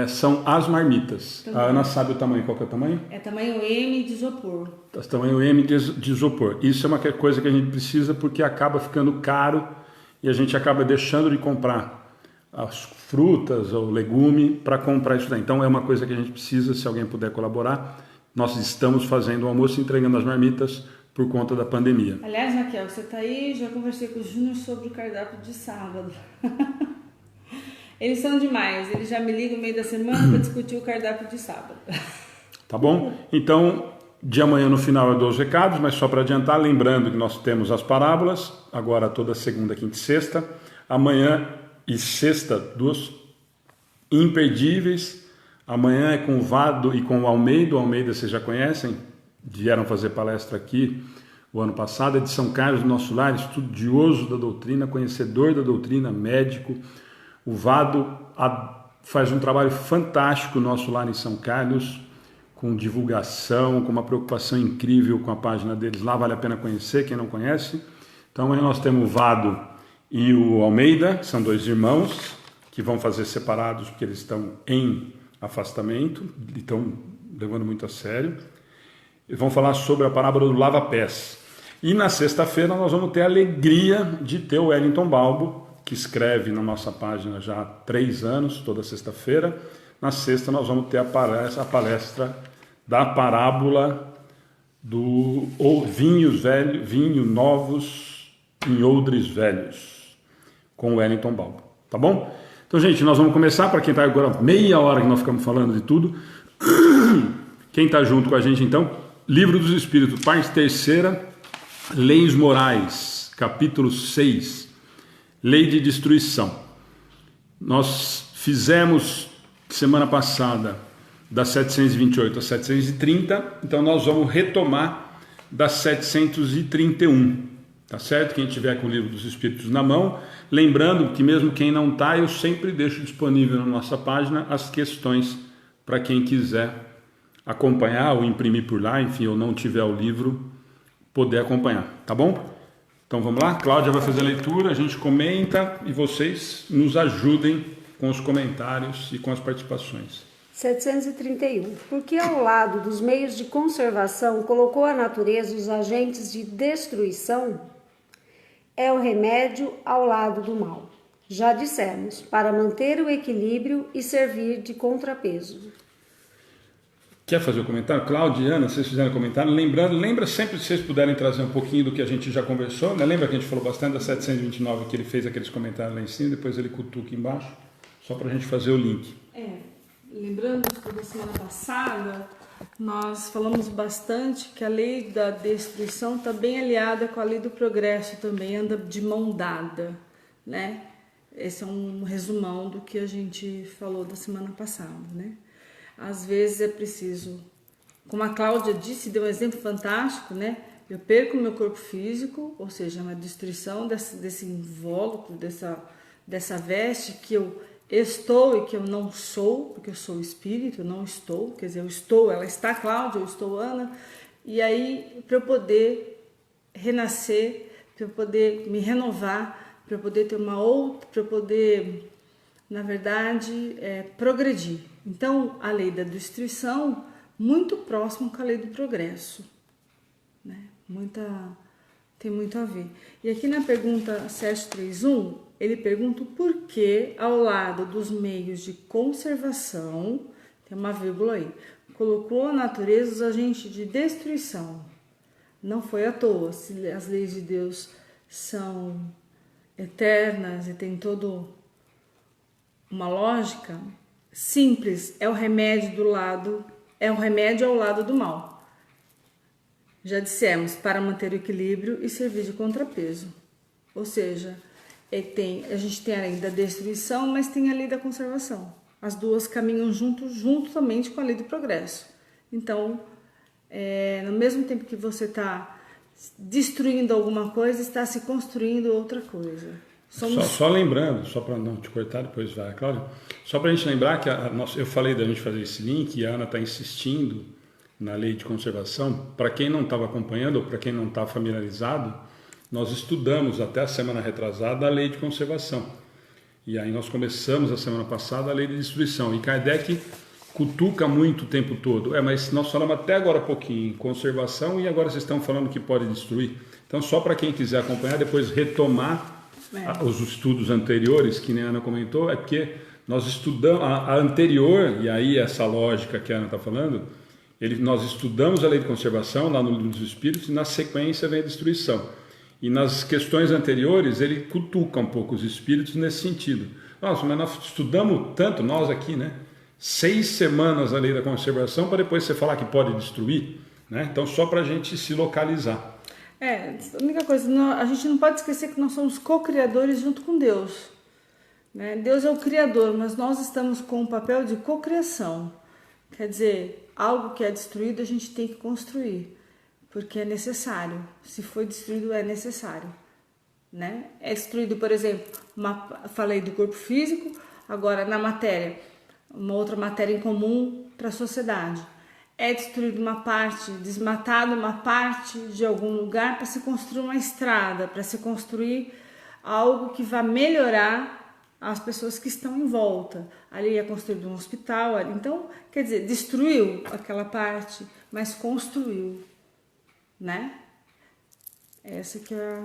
são as marmitas. Também. A Ana sabe o tamanho, qual que é o tamanho? É tamanho M de isopor. Tamanho M de isopor. Isso é uma coisa que a gente precisa porque acaba ficando caro e a gente acaba deixando de comprar as frutas ou legume para comprar isso daí. Então é uma coisa que a gente precisa, se alguém puder colaborar. Nós estamos fazendo o almoço e entregando as marmitas por conta da pandemia. Aliás, Raquel, você está aí, já conversei com o Júnior sobre o cardápio de sábado. Eles são demais, eles já me ligam no meio da semana para discutir o cardápio de sábado. Tá bom? Então, de amanhã no final eu dou os recados, mas só para adiantar, lembrando que nós temos as parábolas, agora toda segunda, quinta e sexta. Amanhã e sexta, duas imperdíveis. Amanhã é com o Vado e com o Almeida. O Almeida vocês já conhecem, vieram fazer palestra aqui o ano passado. É de São Carlos do Nosso Lar, estudioso da doutrina, conhecedor da doutrina, médico. O Vado faz um trabalho fantástico nosso lá em São Carlos, com divulgação, com uma preocupação incrível com a página deles lá, vale a pena conhecer, quem não conhece. Então aí nós temos o Vado e o Almeida, que são dois irmãos, que vão fazer separados porque eles estão em afastamento, e estão levando muito a sério. E vão falar sobre a parábola do lava-pés. E na sexta-feira nós vamos ter a alegria de ter o Wellington Balbo, que escreve na nossa página já há 3 anos, toda sexta-feira. Na sexta nós vamos ter a palestra da parábola do vinho novos em odres velhos, com o Wellington Balbo, tá bom? Então, gente, nós vamos começar, para quem está agora meia hora que nós ficamos falando de tudo. Quem está junto com a gente, então, Livro dos Espíritos, parte 3ª, Leis Morais, capítulo 6, Lei de Destruição. Nós fizemos semana passada das 728 a 730, então nós vamos retomar das 731, tá certo? Quem tiver com o Livro dos Espíritos na mão, lembrando que mesmo quem não está, eu sempre deixo disponível na nossa página as questões para quem quiser acompanhar ou imprimir por lá, enfim, ou não tiver o livro, poder acompanhar, tá bom? Então vamos lá, Cláudia vai fazer a leitura, a gente comenta e vocês nos ajudem com os comentários e com as participações. 731. Porque ao lado dos meios de conservação colocou a natureza os agentes de destruição, é o remédio ao lado do mal. Já dissemos, para manter o equilíbrio e servir de contrapeso. Quer fazer o comentário? Cláudia e Ana, vocês fizeram comentário. Lembra sempre, se vocês puderem trazer um pouquinho do que a gente já conversou, né? Lembra que a gente falou bastante da 729, que ele fez aqueles comentários lá em cima, depois ele cutuca embaixo, só para a gente fazer o link. Lembrando que da semana passada, nós falamos bastante que a lei da destruição está bem aliada com a lei do progresso também, anda de mão dada, né? Esse é um resumão do que a gente falou da semana passada, né? Às vezes é preciso, como a Cláudia disse, deu um exemplo fantástico, né? Eu perco o meu corpo físico, ou seja, uma destruição desse invólucro, dessa veste que eu estou e que eu não sou, porque eu sou espírito, eu não estou, quer dizer, eu estou, ela está Cláudia, eu estou Ana, e aí para eu poder renascer, para eu poder me renovar, para eu poder ter uma outra, para eu poder, na verdade, progredir. Então, a lei da destruição, muito próxima com a lei do progresso, né? Tem muito a ver. E aqui na pergunta 731, ele pergunta o porquê, ao lado dos meios de conservação, tem uma vírgula aí, colocou a natureza os agentes de destruição. Não foi à toa, se as leis de Deus são eternas e tem toda uma lógica simples, é o remédio ao lado do mal. Já dissemos, para manter o equilíbrio e servir de contrapeso. Ou seja, a gente tem a lei da destruição, mas tem a lei da conservação. As duas caminham juntamente com a lei do progresso. Então, no mesmo tempo que você está destruindo alguma coisa, está se construindo outra coisa. Só lembrando, só para não te cortar, depois vai, Cláudia, só para a gente lembrar que eu falei da gente fazer esse link e a Ana está insistindo na lei de conservação. Para quem não estava acompanhando ou para quem não está familiarizado, nós estudamos até a semana retrasada a lei de conservação. E aí nós começamos a semana passada a lei de destruição. E Kardec cutuca muito o tempo todo. Mas nós falamos até agora um pouquinho em conservação e agora vocês estão falando que pode destruir. Então, só para quem quiser acompanhar, depois retomar os estudos anteriores, que nem a Ana comentou, é porque nós estudamos a anterior, e aí essa lógica que a Ana está falando, nós estudamos a lei de conservação lá no Livro dos Espíritos e na sequência vem a destruição. E nas questões anteriores ele cutuca um pouco os espíritos nesse sentido. Nossa, mas nós estudamos tanto, nós aqui, né? 6 semanas a lei da conservação para depois você falar que pode destruir, né? Então só para a gente se localizar. A única coisa, a gente não pode esquecer que nós somos co-criadores junto com Deus, né? Deus é o criador, mas nós estamos com o papel de cocriação. Quer dizer, algo que é destruído a gente tem que construir, porque é necessário. Se foi destruído, é necessário, né? É destruído, por exemplo, falei do corpo físico, agora na matéria, uma outra matéria em comum para a sociedade. É destruído uma parte, desmatado uma parte de algum lugar para se construir uma estrada, para se construir algo que vá melhorar as pessoas que estão em volta. Ali é construído um hospital, então, quer dizer, destruiu aquela parte, mas construiu, né? Essa que é,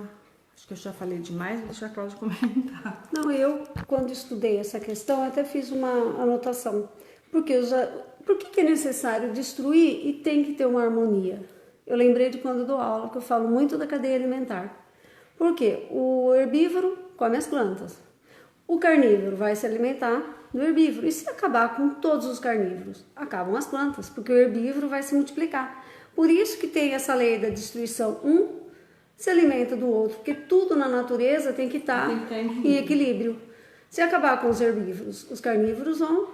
acho que eu já falei demais, vou deixar a Cláudia comentar. Não, eu, quando estudei essa questão, até fiz uma anotação. Por que é necessário destruir e tem que ter uma harmonia? Eu lembrei de quando dou aula, que eu falo muito da cadeia alimentar. Por quê? O herbívoro come as plantas. O carnívoro vai se alimentar do herbívoro. E se acabar com todos os carnívoros? Acabam as plantas, porque o herbívoro vai se multiplicar. Por isso que tem essa lei da destruição. Um se alimenta do outro, porque tudo na natureza tem que estar em equilíbrio. Se acabar com os herbívoros, os carnívoros vão,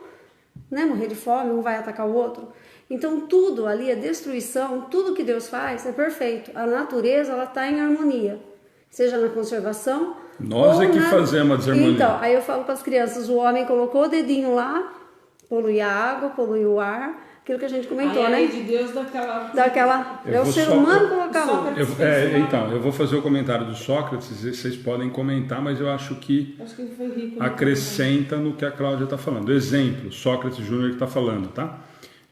né, morrer de fome, um vai atacar o outro. Então tudo ali é destruição, tudo que Deus faz é perfeito. A natureza ela está em harmonia, seja na conservação. Nós é que fazemos a desarmonia. Então, aí eu falo para as crianças, o homem colocou o dedinho lá, polui a água, polui o ar, aquilo que a gente comentou, aí, né? A lei de Deus daquela... É o ser humano colocar um. Então, eu vou fazer o comentário do Sócrates, vocês podem comentar, mas eu acho que ele foi rico, acrescenta no que a Cláudia está falando. Exemplo, Sócrates Júnior que está falando, tá?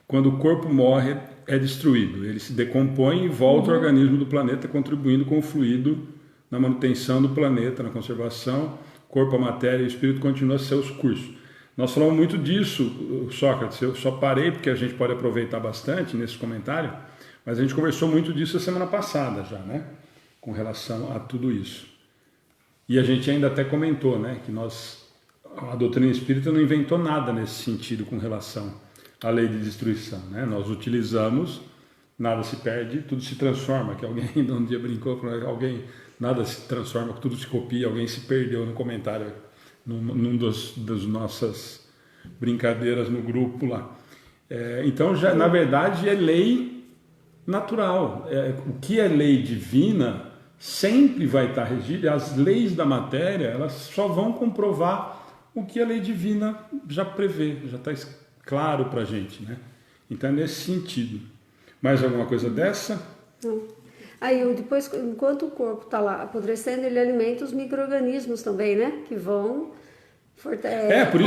Quando o corpo morre, é destruído. Ele se decompõe e volta ao organismo do planeta, contribuindo com o fluido na manutenção do planeta, na conservação. Corpo, a matéria e o espírito continuam seus cursos. Nós falamos muito disso, Sócrates. Eu só parei porque a gente pode aproveitar bastante nesse comentário, mas a gente conversou muito disso a semana passada já, né? Com relação a tudo isso. E a gente ainda até comentou, né? Que a doutrina espírita não inventou nada nesse sentido com relação à lei de destruição, né? Nós utilizamos, nada se perde, tudo se transforma, que alguém um dia brincou com alguém, nada se transforma, tudo se copia, alguém se perdeu no comentário, num das nossas brincadeiras no grupo lá. Então, já, na verdade, é lei natural. O que é lei divina sempre vai estar regida. As leis da matéria, elas só vão comprovar o que a lei divina já prevê, já está claro para a gente, né? Então, é nesse sentido. Mais alguma coisa dessa? Não. Aí, depois, enquanto o corpo está lá apodrecendo, ele alimenta os micro-organismos também, né? Que vão... Por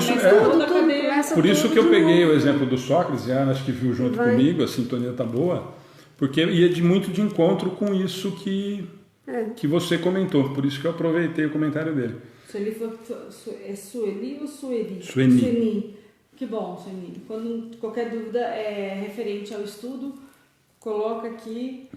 isso que eu peguei o exemplo do Sócrates, e a Ana acho que viu junto comigo, a sintonia está boa, porque ia muito de encontro com isso que você comentou, por isso que eu aproveitei o comentário dele. É Sueli ou Sueli? Sueni. Que bom, Sueni. Quando qualquer dúvida é referente ao estudo, coloca aqui...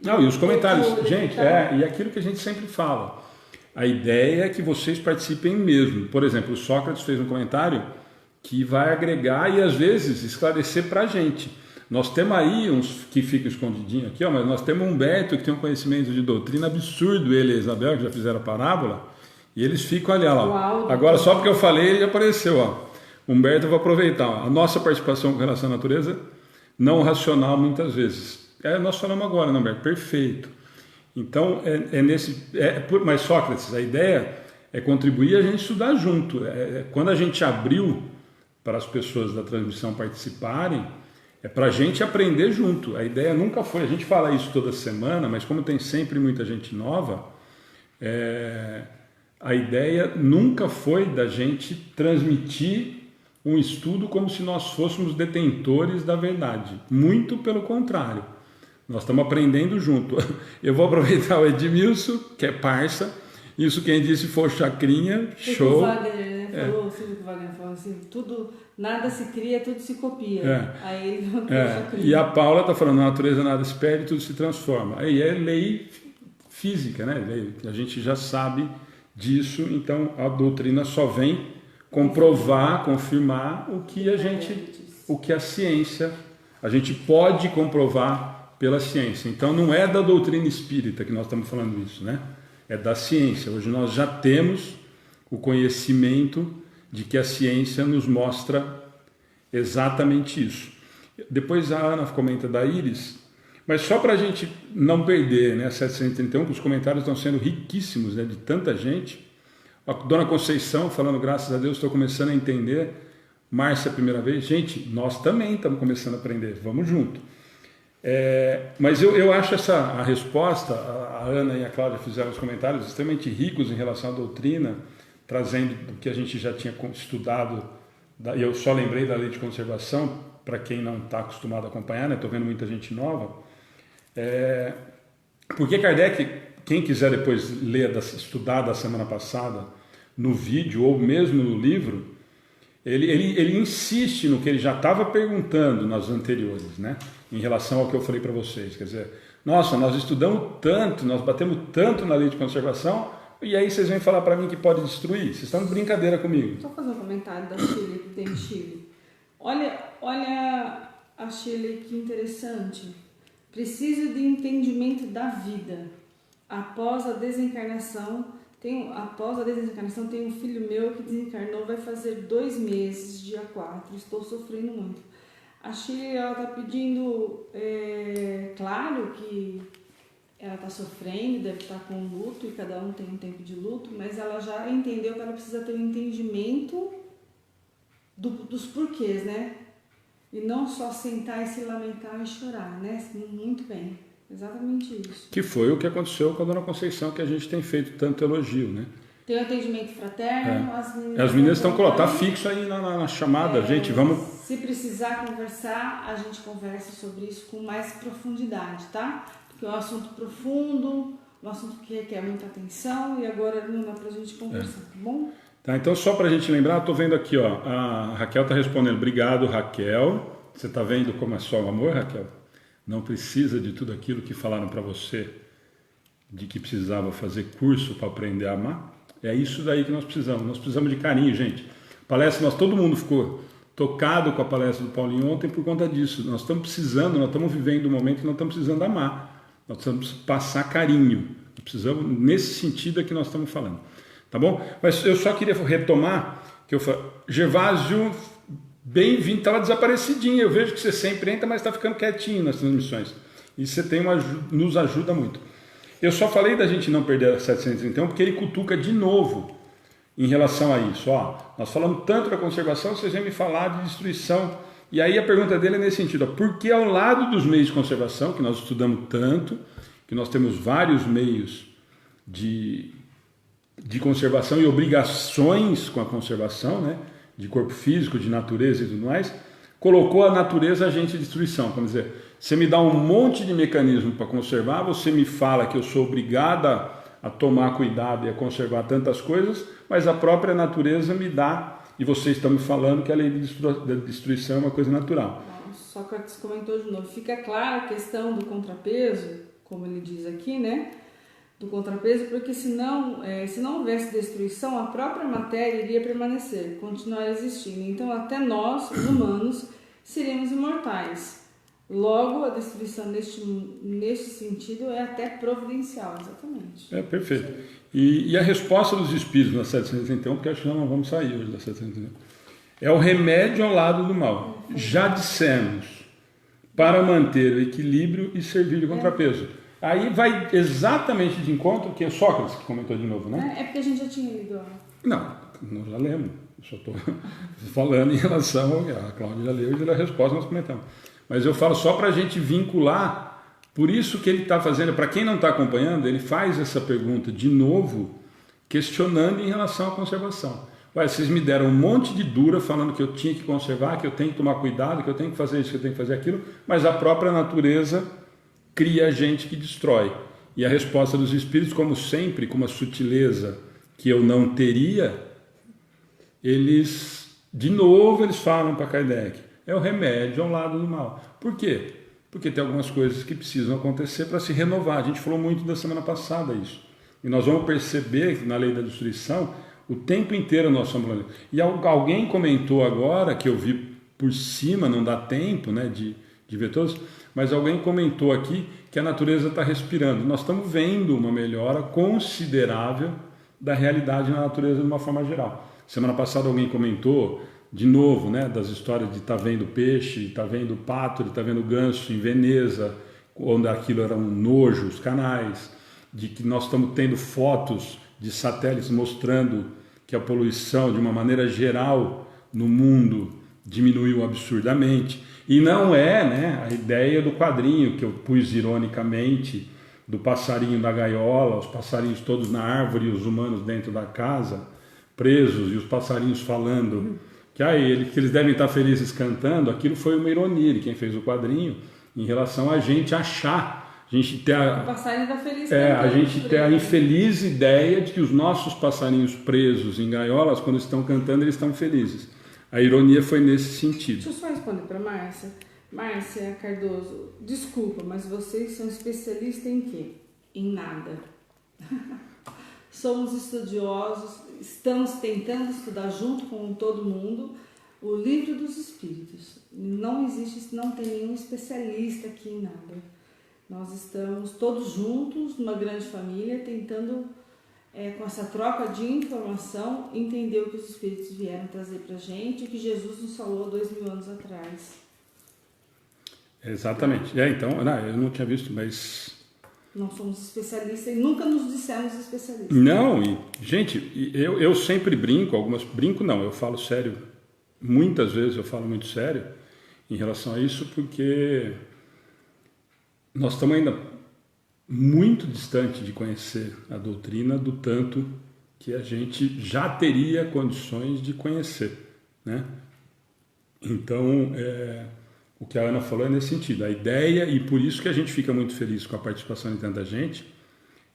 Não, e os comentários, gente, e aquilo que a gente sempre fala, a ideia é que vocês participem mesmo. Por exemplo, o Sócrates fez um comentário que vai agregar e às vezes esclarecer para a gente. Nós temos aí uns que ficam escondidinhos aqui, mas nós temos um Humberto que tem um conhecimento de doutrina absurdo, ele e a Isabel, que já fizeram a parábola, e eles ficam ali, ó. Agora, só porque eu falei, ele apareceu, ó. Humberto, eu vou aproveitar. Ó. A nossa participação com relação à natureza, não racional muitas vezes. Nós falamos agora, não, Humberto? Perfeito. Então, mas Sócrates, a ideia é contribuir a gente estudar junto. Quando a gente abriu para as pessoas da transmissão participarem, é para a gente aprender junto. A ideia nunca foi, a gente fala isso toda semana, mas como tem sempre muita gente nova, a ideia nunca foi da gente transmitir um estudo como se nós fôssemos detentores da verdade. Muito pelo contrário. Nós estamos aprendendo junto. Eu vou aproveitar o Edmilson, que é parça. Isso quem disse foi o Chacrinha, show. O Wagner falou, o Wagner falou assim, nada se cria, tudo se copia. Aí ele E a Paula está falando, na natureza nada se perde, tudo se transforma. Aí é lei física, né? A gente já sabe disso, então a doutrina só vem comprovar, confirmar o que a ciência, a gente pode comprovar pela ciência. Então não é da doutrina espírita que nós estamos falando isso, né? É da ciência. Hoje nós já temos o conhecimento de que a ciência nos mostra exatamente isso. Depois a Ana comenta da Íris, mas só para a gente não perder, né, 731, que os comentários estão sendo riquíssimos, né, de tanta gente. A Dona Conceição falando, graças a Deus, estou começando a entender. Márcia, primeira vez. Gente, nós também estamos começando a aprender, vamos junto. Mas eu acho a resposta, a Ana e a Cláudia fizeram os comentários extremamente ricos em relação à doutrina, trazendo o que a gente já tinha estudado, e eu só lembrei da lei de conservação, para quem não está acostumado a acompanhar, né? Estou vendo muita gente nova. Porque Kardec, quem quiser depois ler, estudar da semana passada, no vídeo ou mesmo no livro, ele insiste no que ele já estava perguntando nas anteriores, né? Em relação ao que eu falei para vocês. Quer dizer, nossa, nós estudamos tanto, nós batemos tanto na lei de conservação, e aí vocês vêm falar para mim que pode destruir? Vocês estão de brincadeira comigo. Só fazer um comentário da Chile, que tem Chile. Olha a Chile, que interessante. Preciso de entendimento da vida. Após a desencarnação, tem um filho meu que desencarnou, vai fazer 2 meses, dia 4. Estou sofrendo muito. A Chile, ela está pedindo, claro que ela está sofrendo, deve estar com luto, e cada um tem um tempo de luto, mas ela já entendeu que ela precisa ter um entendimento dos porquês, né? E não só sentar e se lamentar e chorar, né? Muito bem, exatamente isso. Que foi o que aconteceu com a Dona Conceição, que a gente tem feito tanto elogio, né? Tem o atendimento fraterno, as meninas estão colocadas, tá fixo aí na chamada, gente, vamos... Se precisar conversar, a gente conversa sobre isso com mais profundidade, tá? Porque é um assunto profundo, um assunto que requer muita atenção, e agora não dá pra gente conversar, tá bom? Tá, então só pra gente lembrar, eu tô vendo aqui, ó, a Raquel tá respondendo, obrigado, Raquel. Você tá vendo como é só o amor, Raquel? Não precisa de tudo aquilo que falaram para você, de que precisava fazer curso para aprender a amar. É isso daí que nós precisamos de carinho, gente. Palestra, todo mundo ficou tocado com a palestra do Paulinho ontem por conta disso. Nós estamos vivendo um momento que nós estamos precisando amar. Nós precisamos passar carinho. Nós precisamos, nesse sentido é que nós estamos falando. Tá bom? Mas eu só queria retomar, que eu falo, Gervásio, bem-vindo, estava desaparecidinho. Eu vejo que você sempre entra, mas está ficando quietinho nas transmissões. E você nos ajuda muito. Eu só falei da gente não perder a 731 porque ele cutuca de novo em relação a isso. Ó, nós falamos tanto da conservação, vocês vêm me falar de destruição. E aí a pergunta dele é nesse sentido. Ó, porque ao lado dos meios de conservação, que nós estudamos tanto, que nós temos vários meios de conservação e obrigações com a conservação, né? De corpo físico, de natureza e tudo mais, colocou a natureza agente de destruição. Vamos dizer, você me dá um monte de mecanismo para conservar, você me fala que eu sou obrigada a tomar cuidado e a conservar tantas coisas, mas a própria natureza me dá, e vocês estão me falando que a lei de destruição é uma coisa natural. Sócrates comentou de novo, fica clara a questão do contrapeso, como ele diz aqui, né? Do contrapeso, porque se não houvesse destruição, a própria matéria iria permanecer, continuar existindo. Então, até nós, os humanos, seríamos imortais. Logo, a destruição neste sentido é até providencial, exatamente. Perfeito. E a resposta dos espíritos na 731, porque acho que nós não vamos sair hoje da 731, é o remédio ao lado do mal. Já dissemos, para manter o equilíbrio e servir de contrapeso. Aí vai exatamente de encontro que é Sócrates que comentou de novo, né? É porque a gente já tinha lido. Não, nós já lemos. Eu só estou falando em relação a Cláudia já leu e a resposta nós comentamos. Mas eu falo só para a gente vincular, por isso que ele está fazendo, para quem não está acompanhando, ele faz essa pergunta de novo, questionando em relação à conservação. Ué, vocês me deram um monte de dura falando que eu tinha que conservar, que eu tenho que tomar cuidado, que eu tenho que fazer isso, que eu tenho que fazer aquilo, mas a própria natureza cria gente que destrói. E a resposta dos espíritos, como sempre, com uma sutileza que eu não teria, de novo eles falam para Kardec, é o remédio ao lado do mal. Por quê? porque tem algumas coisas que precisam acontecer para se renovar. A gente falou muito da semana passada isso. E nós vamos perceber que na lei da destruição, o tempo inteiro nós somos... E alguém comentou agora, que eu vi por cima, não dá tempo, né, de ver todos, mas alguém comentou aqui que a natureza está respirando. Nós estamos vendo uma melhora considerável da realidade na natureza de uma forma geral. Semana passada alguém comentou, de novo, né, das histórias de estar vendo peixe, estar vendo pato, de estar vendo ganso em Veneza, onde aquilo era um nojo, os canais, de que nós estamos tendo fotos de satélites mostrando que a poluição, de uma maneira geral, no mundo, diminuiu absurdamente. E não é, né, a ideia do quadrinho que eu pus ironicamente, do passarinho da gaiola, os passarinhos todos na árvore e os humanos dentro da casa, presos, e os passarinhos falando que eles devem estar felizes cantando. Aquilo foi uma ironia de quem fez o quadrinho em relação a gente achar, a gente ter o passarinho da feliz a gente ter a infeliz ideia de que os nossos passarinhos presos em gaiolas, quando estão cantando, eles estão felizes. A ironia foi nesse sentido. Deixa eu só responder para Márcia. Márcia Cardoso, desculpa, mas vocês são especialistas em quê? Em nada. Somos estudiosos, estamos tentando estudar junto com todo mundo o livro dos espíritos. Não existe, não tem nenhum especialista aqui em nada. Nós estamos todos juntos, numa grande família, tentando, com essa troca de informação, entender o que os espíritos vieram trazer para a gente, o que Jesus nos falou 2000 anos atrás. Exatamente. Então, eu não tinha visto, mas... Não somos especialistas e nunca nos dissemos especialistas. Não, gente, eu sempre brinco, eu falo sério, muitas vezes eu falo muito sério em relação a isso, porque nós estamos ainda muito distante de conhecer a doutrina do tanto que a gente já teria condições de conhecer, né? Então, o que a Ana falou é nesse sentido. A ideia, e por isso que a gente fica muito feliz com a participação de tanta gente,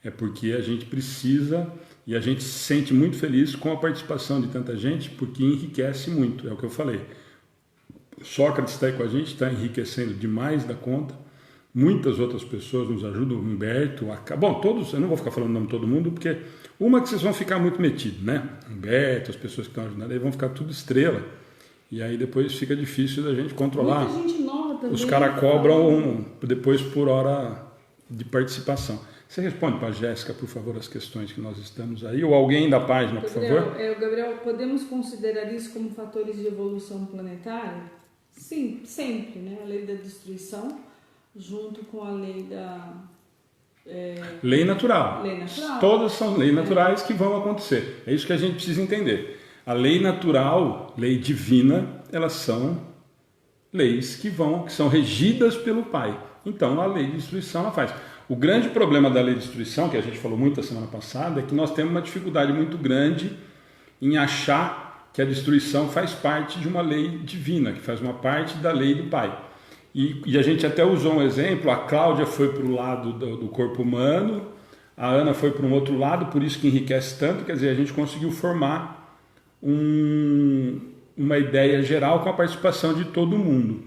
é porque a gente precisa, e a gente se sente muito feliz com a participação de tanta gente, porque enriquece muito, é o que eu falei. Sócrates está aí com a gente, está enriquecendo demais da conta, muitas outras pessoas nos ajudam, Humberto, todos, eu não vou ficar falando o nome de todo mundo, porque uma que vocês vão ficar muito metidos, né? Humberto, as pessoas que estão ajudando, aí vão ficar tudo estrela, e aí depois fica difícil da gente controlar. Muita gente nova também. Os caras cobram depois por hora de participação. Você responde para a Jéssica, por favor, as questões que nós estamos aí, ou alguém da página, por favor? Gabriel, podemos considerar isso como fatores de evolução planetária? Sim, sempre, né? A lei da destruição, junto com a lei da... Lei natural. Lei natural. Todas são leis naturais que vão acontecer. É isso que a gente precisa entender. A lei natural, lei divina, elas são leis que são regidas pelo Pai. Então, a lei de destruição ela faz. O grande problema da lei de destruição, que a gente falou muito a semana passada, é que nós temos uma dificuldade muito grande em achar que a destruição faz parte de uma lei divina, que faz uma parte da lei do Pai. E a gente até usou um exemplo, a Cláudia foi para o lado do corpo humano, a Ana foi para um outro lado, por isso que enriquece tanto, quer dizer, a gente conseguiu formar uma ideia geral com a participação de todo mundo.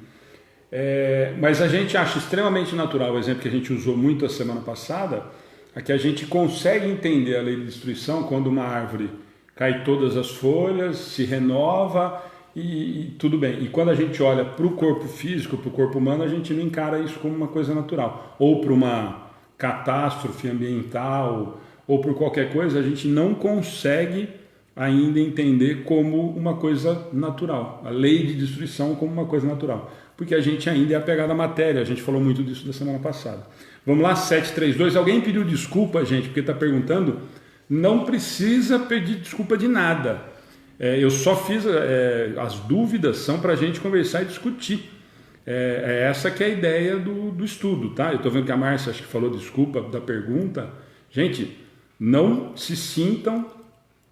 Mas a gente acha extremamente natural, o exemplo que a gente usou muito a semana passada, é que a gente consegue entender a lei de destruição quando uma árvore cai todas as folhas, se renova e tudo bem. E quando a gente olha para o corpo físico, para o corpo humano, a gente não encara isso como uma coisa natural. Ou para uma catástrofe ambiental, ou por qualquer coisa, a gente não consegue ainda entender como uma coisa natural, a lei de destruição como uma coisa natural, porque a gente ainda é apegado à matéria, a gente falou muito disso da semana passada. Vamos lá, 732, alguém pediu desculpa, gente, porque está perguntando, não precisa pedir desculpa de nada, eu só fiz, as dúvidas são para a gente conversar e discutir, essa que é a ideia do estudo, tá? Eu estou vendo que a Márcia acho que falou desculpa da pergunta, gente, não se sintam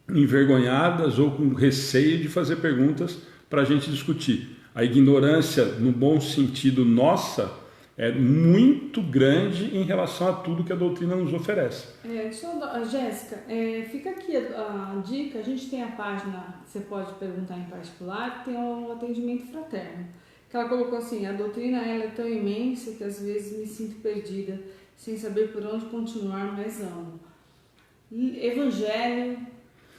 envergonhadas ou com receio de fazer perguntas para a gente discutir. A ignorância, no bom sentido nossa, é muito grande em relação a tudo que a doutrina nos oferece. Jéssica, fica aqui a dica, a gente tem a página, você pode perguntar em particular, tem o atendimento fraterno. Que ela colocou assim: a doutrina ela é tão imensa que às vezes me sinto perdida, sem saber por onde continuar, mas amo. Evangelho,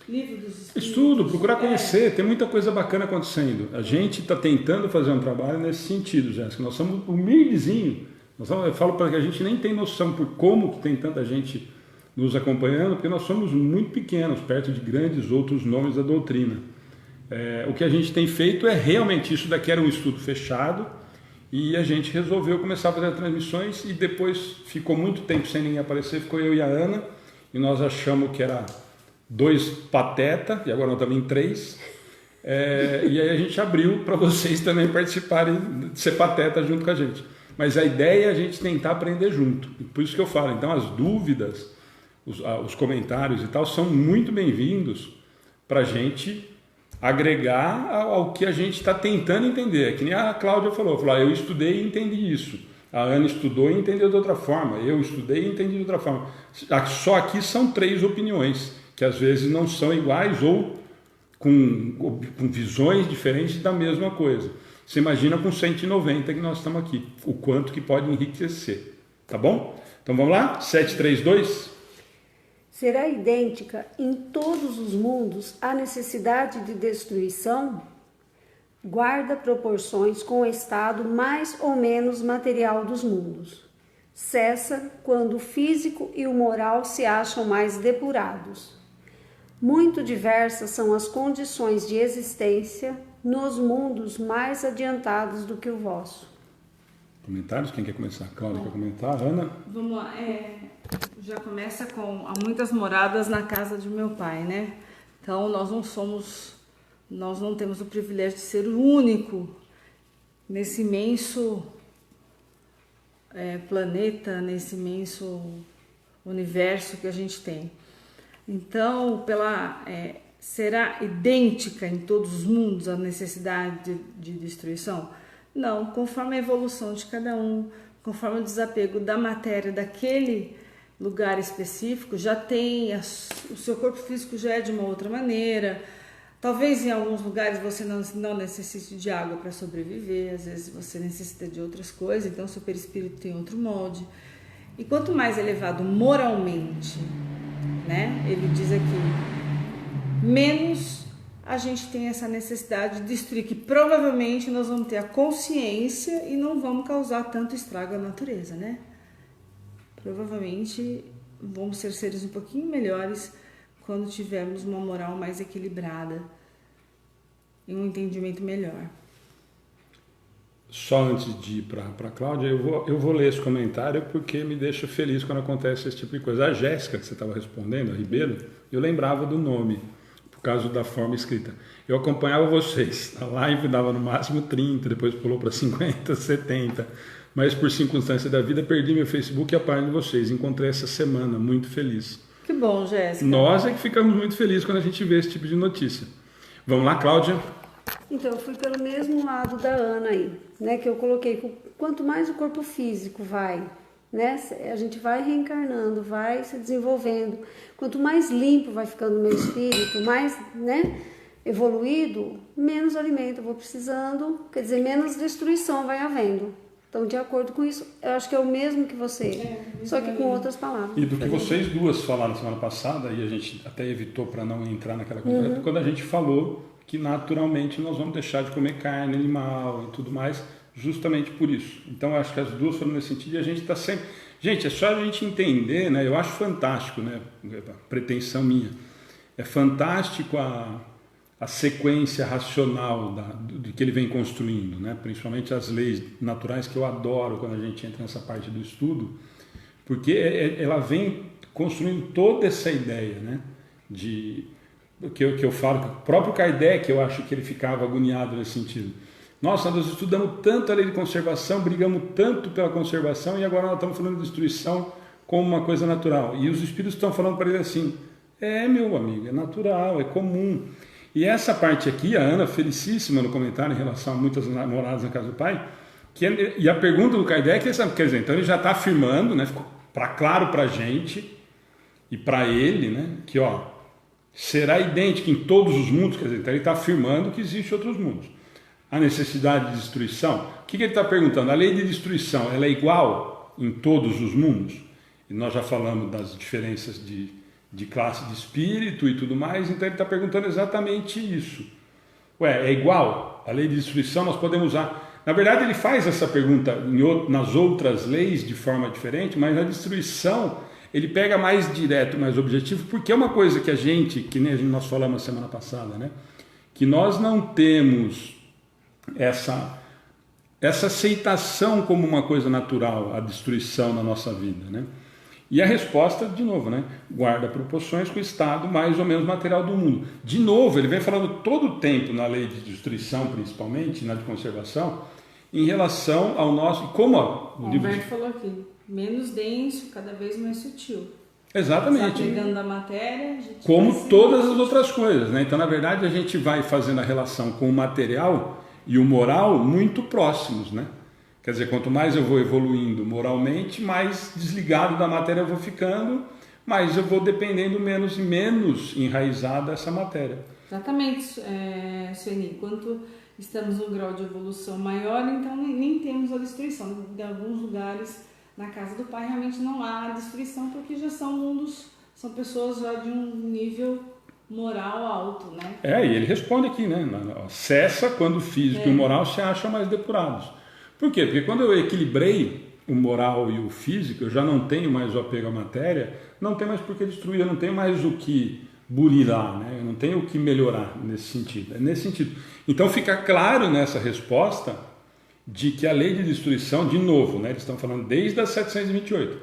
livro dos Espíritos. Estudo, procurar conhecer, tem muita coisa bacana acontecendo. A gente está tentando fazer um trabalho nesse sentido, Jéssica. Nós somos humildezinho. Eu falo para que a gente nem tem noção por como que tem tanta gente nos acompanhando, porque nós somos muito pequenos, perto de grandes outros nomes da doutrina. O que a gente tem feito é realmente isso daqui era um estudo fechado e a gente resolveu começar a fazer transmissões e depois ficou muito tempo sem ninguém aparecer, ficou eu e a Ana e nós achamos que era 2 pateta e agora nós estamos em 3 e aí a gente abriu para vocês também participarem de ser pateta junto com a gente. Mas a ideia é a gente tentar aprender junto, e por isso que eu falo, então as dúvidas, os comentários e tal são muito bem-vindos para a gente agregar ao que a gente está tentando entender. É que nem a Cláudia falou, eu estudei e entendi isso. A Ana estudou e entendeu de outra forma. Eu estudei e entendi de outra forma. Só aqui são 3 opiniões, que às vezes não são iguais ou com visões diferentes da mesma coisa. Você imagina com 190 que nós estamos aqui, o quanto que pode enriquecer. Tá bom? Então vamos lá? 732. Será idêntica em todos os mundos a necessidade de destruição? Guarda proporções com o estado mais ou menos material dos mundos. Cessa quando o físico e o moral se acham mais depurados. Muito diversas são as condições de existência nos mundos mais adiantados do que o vosso. Comentários? Quem quer começar? Cláudia quer comentar? Ana? Vamos lá. Já começa com há muitas moradas na casa de meu pai, né? Então nós não temos o privilégio de ser o único nesse imenso planeta, nesse imenso universo que a gente tem. Então, será idêntica em todos os mundos a necessidade de destruição? Não, conforme a evolução de cada um, conforme o desapego da matéria daquele lugar específico, já tem o seu corpo físico já é de uma outra maneira. Talvez em alguns lugares você não necessite de água para sobreviver, às vezes você necessita de outras coisas, então seu perispírito tem outro molde. E quanto mais elevado moralmente, né, ele diz aqui, menos a gente tem essa necessidade de destruir, que provavelmente nós vamos ter a consciência e não vamos causar tanto estrago à natureza, né? Provavelmente vamos ser seres um pouquinho melhores quando tivermos uma moral mais equilibrada e um entendimento melhor. Só antes de ir para a Cláudia, eu vou ler esse comentário porque me deixa feliz quando acontece esse tipo de coisa. A Jéssica, que você estava respondendo, a Ribeiro, eu lembrava do nome, por causa da forma escrita. Eu acompanhava vocês, a live dava no máximo 30, depois pulou para 50, 70, mas por circunstância da vida perdi meu Facebook e a página de vocês. Encontrei essa semana, muito feliz. Que bom, Jéssica. Nós é que ficamos muito felizes quando a gente vê esse tipo de notícia. Vamos lá, Cláudia? Então, eu fui pelo mesmo lado da Ana aí, né? Que eu coloquei, quanto mais o corpo físico vai, né? A gente vai reencarnando, vai se desenvolvendo. Quanto mais limpo vai ficando o meu espírito, mais, né, evoluído, menos alimento eu vou precisando, quer dizer, menos destruição vai havendo. Então, de acordo com isso, eu acho que é o mesmo que você, só que com outras palavras. E do que vocês duas falaram semana passada, e a gente até evitou para não entrar naquela coisa, quando a gente falou que naturalmente nós vamos deixar de comer carne animal e tudo mais, justamente por isso. Então, eu acho que as duas foram nesse sentido e a gente está sempre... Gente, é só a gente entender, né? Eu acho fantástico, né? A pretensão minha. É fantástico a sequência racional do que ele vem construindo, né? Principalmente as leis naturais, que eu adoro quando a gente entra nessa parte do estudo, porque ela vem construindo toda essa ideia, né? Que eu falo, que o próprio Kardec, eu acho que ele ficava agoniado nesse sentido. Nossa, nós estudamos tanto a lei de conservação, brigamos tanto pela conservação e agora nós estamos falando de destruição como uma coisa natural. E os espíritos estão falando para ele assim, meu amigo, é natural, é comum. E essa parte aqui, a Ana, felicíssima no comentário em relação a muitas namoradas na casa do pai, e a pergunta do Kardec é essa, quer dizer, então ele já está afirmando, né, ficou claro para a gente e para ele, né, que será idêntico em todos os mundos, quer dizer, então ele está afirmando que existem outros mundos. a necessidade de destruição? O que ele está perguntando? A lei de destruição, ela é igual em todos os mundos? E nós já falamos das diferenças de classe de espírito e tudo mais, então ele está perguntando exatamente isso. Ué, é igual? A lei de destruição nós podemos usar... Na verdade, ele faz essa pergunta nas outras leis de forma diferente, mas na destruição ele pega mais direto, mais objetivo, porque é uma coisa que a gente, que nem nós falamos semana passada, né? Que nós não temos essa aceitação como uma coisa natural, a destruição na nossa vida, né? E a resposta, de novo, né? Guarda proporções com o estado mais ou menos material do mundo. De novo, ele vem falando todo o tempo na lei de destruição, principalmente, na de conservação, em relação ao nosso... Como o Humberto falou aqui, menos denso, cada vez mais sutil. Exatamente. Desapegando da matéria... Como todas as outras coisas, né? Então, na verdade, a gente vai fazendo a relação com o material e o moral muito próximos, né? Quer dizer, quanto mais eu vou evoluindo moralmente, mais desligado da matéria eu vou ficando, mais eu vou dependendo menos e menos enraizado dessa matéria. Exatamente, Sueni. Quanto estamos num grau de evolução maior, então nem temos a destruição. Em alguns lugares, na casa do Pai, realmente não há destruição, porque já são mundos, são pessoas já de um nível moral alto, né? E ele responde aqui, né? Cessa quando o físico e o moral se acham mais depurados. Por quê? Porque quando eu equilibrei o moral e o físico, eu já não tenho mais o apego à matéria, não tem mais por que destruir, eu não tenho mais o que burilar, né? Eu não tenho o que melhorar nesse sentido. É nesse sentido. Então fica claro nessa resposta de que a lei de destruição, de novo, né? Eles estão falando desde a 728,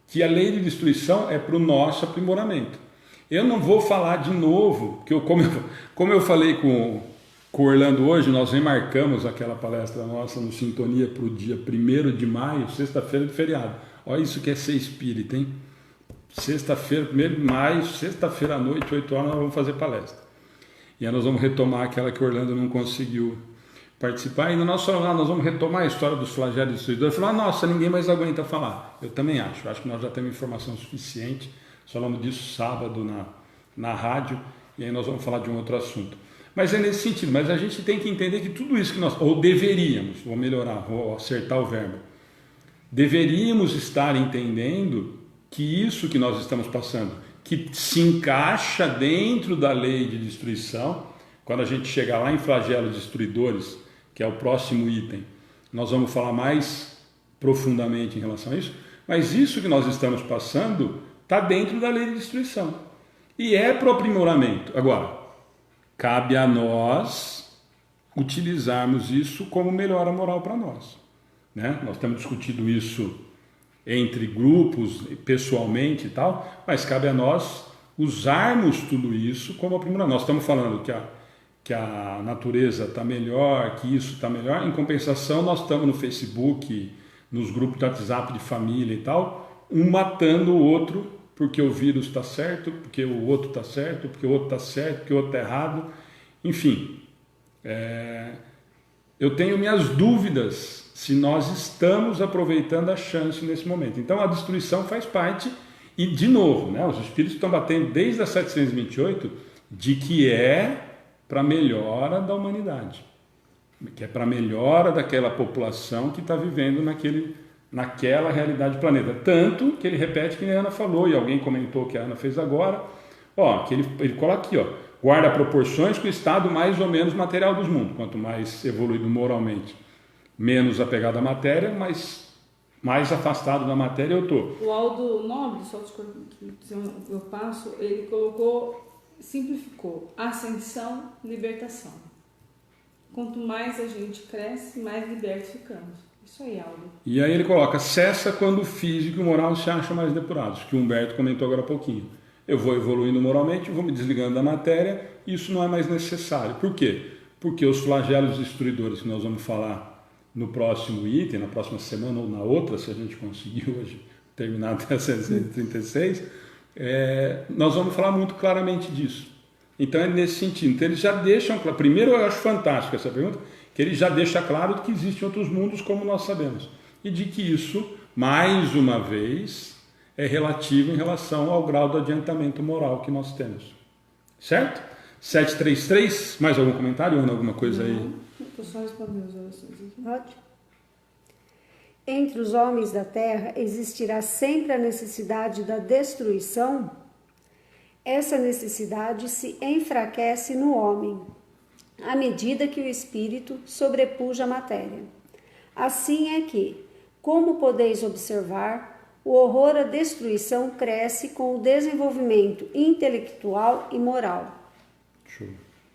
que a lei de destruição é para o nosso aprimoramento. Eu não vou falar de novo, que como eu falei com o Orlando hoje, nós remarcamos aquela palestra nossa no Sintonia para o dia 1º de maio, sexta-feira de feriado. Olha isso que é ser espírita, hein? Sexta-feira, 1º de maio, sexta-feira à noite, 8 horas, nós vamos fazer palestra. E aí nós vamos retomar aquela que o Orlando não conseguiu participar. E no nosso lá nós vamos retomar a história dos flagelos destruidores. Falar, nossa, ninguém mais aguenta falar. Eu também acho que nós já temos informação suficiente. Falamos disso sábado na rádio, e aí nós vamos falar de um outro assunto. Mas é nesse sentido, mas a gente tem que entender que tudo isso que nós, ou deveríamos, vou melhorar, vou acertar o verbo, deveríamos estar entendendo que isso que nós estamos passando, que se encaixa dentro da lei de destruição, quando a gente chegar lá em flagelos destruidores, que é o próximo item, nós vamos falar mais profundamente em relação a isso, mas isso que nós estamos passando está dentro da lei de destruição e é para o aprimoramento. Agora, cabe a nós utilizarmos isso como melhora moral para nós, né? Nós temos discutido isso entre grupos, pessoalmente e tal, mas cabe a nós usarmos tudo isso como aprimoramento. Nós estamos falando que a natureza está melhor, que isso está melhor. Em compensação, nós estamos no Facebook, nos grupos de WhatsApp de família e tal, um matando o outro, porque o vírus está certo, porque o outro está certo, porque o outro está certo, porque o outro está errado. Enfim, eu tenho minhas dúvidas se nós estamos aproveitando a chance nesse momento. Então a destruição faz parte, e de novo, né, os espíritos estão batendo desde a 728 de que é para a melhora da humanidade, que é para a melhora daquela população que está vivendo naquela realidade do planeta. Tanto que ele repete que a Ana falou, e alguém comentou que a Ana fez agora, que ele coloca aqui, guarda proporções com o estado mais ou menos material dos mundos. Quanto mais evoluído moralmente, menos apegado à matéria, mais afastado da matéria eu estou. O Aldo Nobre, só que eu passo, ele simplificou, ascensão, libertação. Quanto mais a gente cresce, mais libertos ficamos. Isso aí, Aldo. E aí ele coloca, cessa quando o físico e o moral se acham mais depurados, que o Humberto comentou agora há pouquinho. Eu vou evoluindo moralmente, vou me desligando da matéria, isso não é mais necessário. Por quê? Porque os flagelos destruidores que nós vamos falar no próximo item, na próxima semana ou na outra, se a gente conseguir hoje terminar até 736, nós vamos falar muito claramente disso. Então é nesse sentido. Então eles já deixam claro. Primeiro eu acho fantástico essa pergunta, que ele já deixa claro que existem outros mundos como nós sabemos. E de que isso, mais uma vez, é relativo em relação ao grau do adiantamento moral que nós temos. Certo? 733, mais algum comentário, Ana, alguma coisa aí? Estou só respondendo as orações aqui. Pode? Entre os homens da terra existirá sempre a necessidade da destruição. Essa necessidade se enfraquece no homem, à medida que o espírito sobrepuja a matéria. Assim é que, como podeis observar, o horror à destruição cresce com o desenvolvimento intelectual e moral. Show.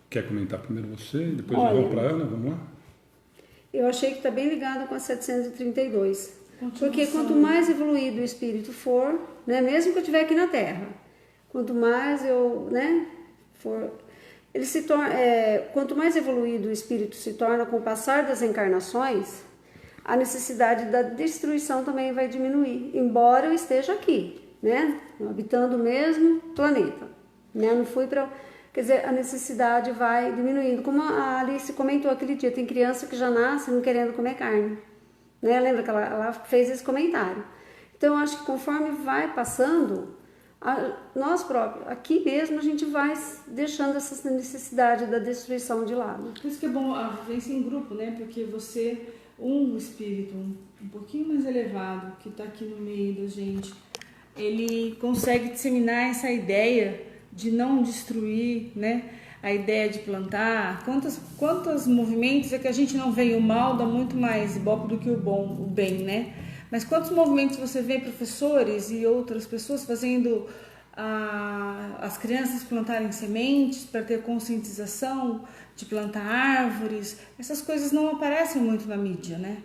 Quer comentar primeiro você, depois nós vamos para a Ana, vamos lá? Eu achei que está bem ligado com a 732. Porque quanto mais evoluído o espírito for, né, mesmo que eu estiver aqui na Terra, quanto mais eu, né, for, ele se torna, quanto mais evoluído o espírito se torna com o passar das encarnações, a necessidade da destruição também vai diminuir, embora eu esteja aqui, né, habitando o mesmo planeta, né, não fui para, quer dizer, a necessidade vai diminuindo, como a Alice comentou aquele dia, tem criança que já nasce não querendo comer carne, né, lembra que ela fez esse comentário. Então eu acho que conforme vai passando, nós próprios, aqui mesmo, a gente vai deixando essa necessidade da destruição de lado. Por isso que é bom a vivência em grupo, né? Porque você, um espírito um pouquinho mais elevado, que está aqui no meio da gente, ele consegue disseminar essa ideia de não destruir, né? A ideia de plantar. Quantos movimentos é que a gente não vê? O mal dá muito mais ibope do que o bem, né? Mas quantos movimentos você vê professores e outras pessoas fazendo as crianças plantarem sementes para ter conscientização de plantar árvores? Essas coisas não aparecem muito na mídia, né?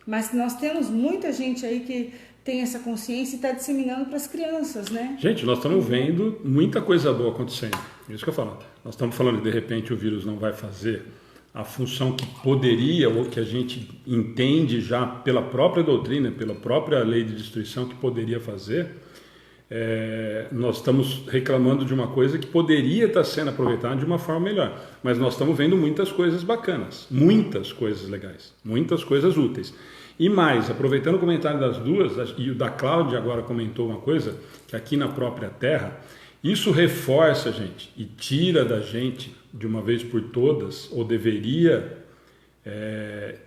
Mas nós temos muita gente aí que tem essa consciência e está disseminando para as crianças, né? Gente, nós estamos vendo muita coisa boa acontecendo. É isso que eu falo. Nós estamos falando que de repente o vírus não vai fazer a função que poderia, ou que a gente entende já pela própria doutrina, pela própria lei de destruição que poderia fazer. Nós estamos reclamando de uma coisa que poderia estar sendo aproveitada de uma forma melhor. Mas nós estamos vendo muitas coisas bacanas, muitas coisas legais, muitas coisas úteis. E mais, aproveitando o comentário das duas, e o da Cláudia agora comentou uma coisa, que aqui na própria Terra, isso reforça, gente, e tira da gente, de uma vez por todas, ou deveria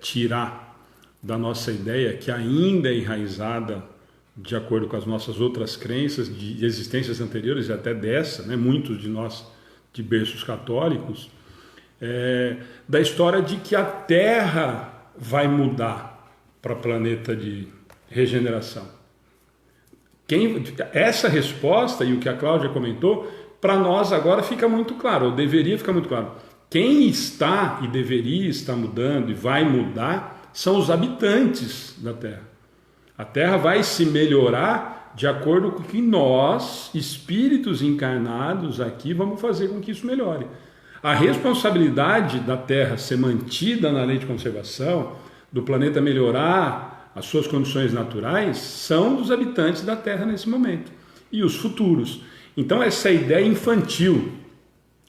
tirar da nossa ideia, que ainda é enraizada, de acordo com as nossas outras crenças, de existências anteriores e até dessa, né, muitos de nós de berços católicos, da história de que a Terra vai mudar para planeta de regeneração. Essa resposta e o que a Cláudia comentou, para nós agora fica muito claro, ou deveria ficar muito claro. Quem está e deveria estar mudando e vai mudar são os habitantes da Terra. A Terra vai se melhorar de acordo com o que nós, espíritos encarnados aqui, vamos fazer com que isso melhore. A responsabilidade da Terra ser mantida na lei de conservação, do planeta melhorar as suas condições naturais, são dos habitantes da Terra nesse momento. E os futuros. Então essa ideia infantil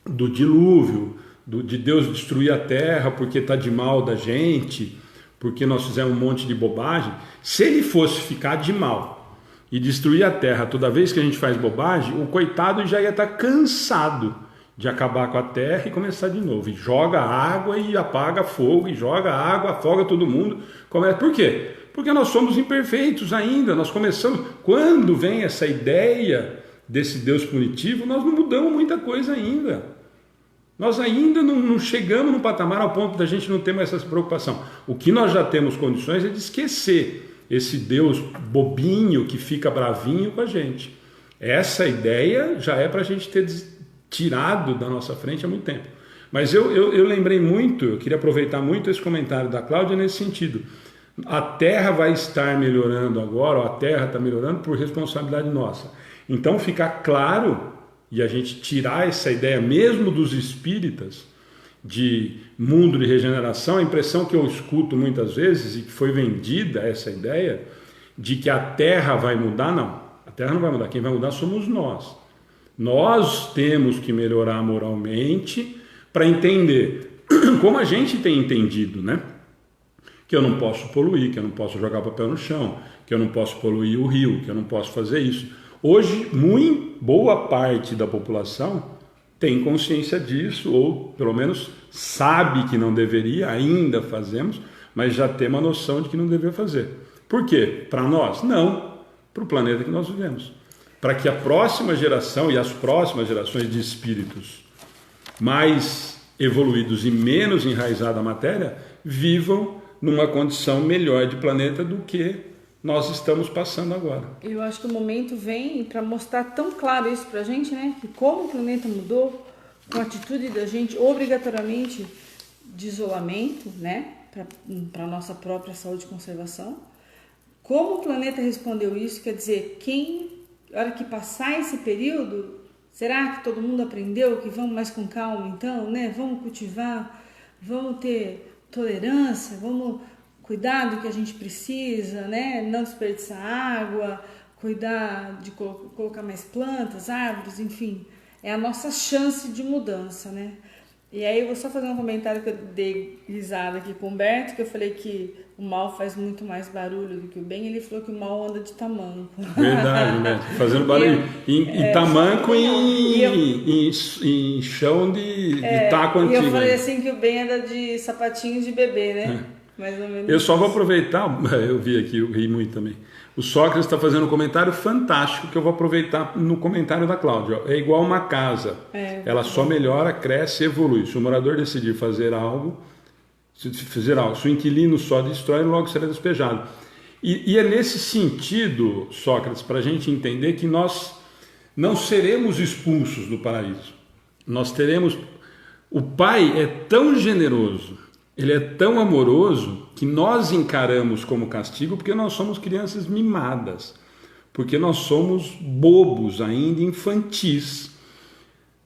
do dilúvio, de Deus destruir a Terra porque está de mal da gente, porque nós fizemos um monte de bobagem, se ele fosse ficar de mal e destruir a Terra toda vez que a gente faz bobagem, o coitado já ia estar cansado de acabar com a Terra e começar de novo. E joga água e apaga fogo, e joga água, afoga todo mundo. Por quê? Porque nós somos imperfeitos ainda, nós começamos... Quando vem essa ideia desse Deus punitivo, nós não mudamos muita coisa ainda. Nós ainda não chegamos no patamar ao ponto da gente não ter mais essa preocupação. O que nós já temos condições é de esquecer esse Deus bobinho que fica bravinho com a gente. Essa ideia já é para a gente ter tirado da nossa frente há muito tempo. Mas eu lembrei muito, eu queria aproveitar muito esse comentário da Cláudia nesse sentido. A Terra vai estar melhorando agora, ou a Terra está melhorando por responsabilidade nossa. Então ficar claro, e a gente tirar essa ideia mesmo dos espíritas de mundo de regeneração, a impressão que eu escuto muitas vezes e que foi vendida essa ideia de que a Terra vai mudar, não. A Terra não vai mudar, quem vai mudar somos nós. Nós temos que melhorar moralmente para entender, como a gente tem entendido, né? Que eu não posso poluir, que eu não posso jogar papel no chão, que eu não posso poluir o rio, que eu não posso fazer isso. Hoje, muito boa parte da população tem consciência disso, ou pelo menos sabe que não deveria, ainda fazemos, mas já tem uma noção de que não deveria fazer. Por quê? Para nós? Não. Para o planeta que nós vivemos. Para que a próxima geração e as próximas gerações de espíritos mais evoluídos e menos enraizados à matéria vivam numa condição melhor de planeta do que nós estamos passando agora. Eu acho que o momento vem para mostrar tão claro isso para a gente, né? Que como o planeta mudou com a atitude da gente obrigatoriamente de isolamento, né? Para a nossa própria saúde e conservação. Como o planeta respondeu isso, quer dizer, a hora que passar esse período, será que todo mundo aprendeu que vamos mais com calma então, né? Vamos cultivar, vamos ter tolerância, vamos cuidar do que a gente precisa, né? Não desperdiçar água, cuidar de colocar mais plantas, árvores, enfim. É a nossa chance de mudança, né? E aí eu vou só fazer um comentário que eu dei risada aqui com o Humberto, que eu falei que o mal faz muito mais barulho do que o bem. Ele falou que o mal anda de tamanco. Verdade, Humberto. Fazendo barulho. Em tamanco e em chão de taco antigo. E eu falei assim que o bem anda de sapatinhos de bebê, né? Mais ou menos. Eu só vou aproveitar, eu vi aqui, eu ri muito também. O Sócrates está fazendo um comentário fantástico que eu vou aproveitar no comentário da Cláudia. É igual uma casa. Ela só melhora, cresce e evolui. Se o morador decidir fazer algo, se o inquilino só destrói, logo será despejado. E é nesse sentido, Sócrates, para a gente entender que nós não seremos expulsos do paraíso. Nós teremos... O Pai é tão generoso, ele é tão amoroso, que nós encaramos como castigo porque nós somos crianças mimadas, porque nós somos bobos ainda, infantis.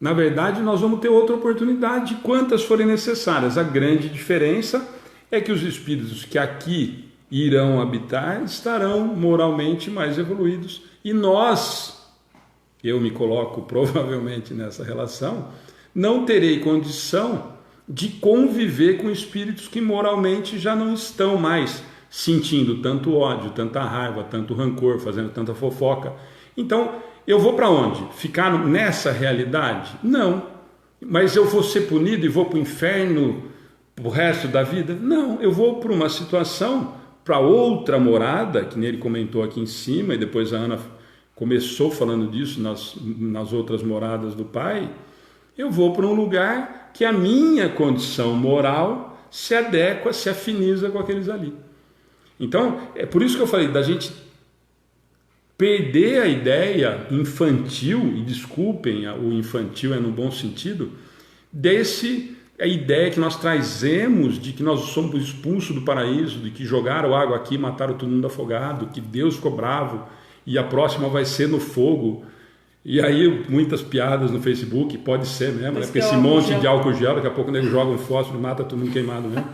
Na verdade, nós vamos ter outra oportunidade, quantas forem necessárias. A grande diferença é que os espíritos que aqui irão habitar estarão moralmente mais evoluídos. E nós, eu me coloco provavelmente nessa relação, não terei condição de conviver com espíritos que moralmente já não estão mais sentindo tanto ódio, tanta raiva, tanto rancor, fazendo tanta fofoca. Então, eu vou para onde? Ficar nessa realidade? Não. Mas eu vou ser punido e vou para o inferno o resto da vida? Não. Eu vou para uma situação, para outra morada, que ele comentou aqui em cima, e depois a Ana começou falando disso nas outras moradas do Pai. Eu vou para um lugar que a minha condição moral se adequa, se afiniza com aqueles ali. Então, é por isso que eu falei da gente perder a ideia infantil, e desculpem, o infantil é no bom sentido, a ideia que nós trazemos de que nós somos expulsos do paraíso, de que jogaram água aqui, mataram todo mundo afogado, que Deus ficou bravo e a próxima vai ser no fogo. E aí muitas piadas no Facebook, pode ser mesmo, né? Porque esse monte de álcool gel, daqui a pouco o nego joga um fósforo e mata todo mundo queimado mesmo.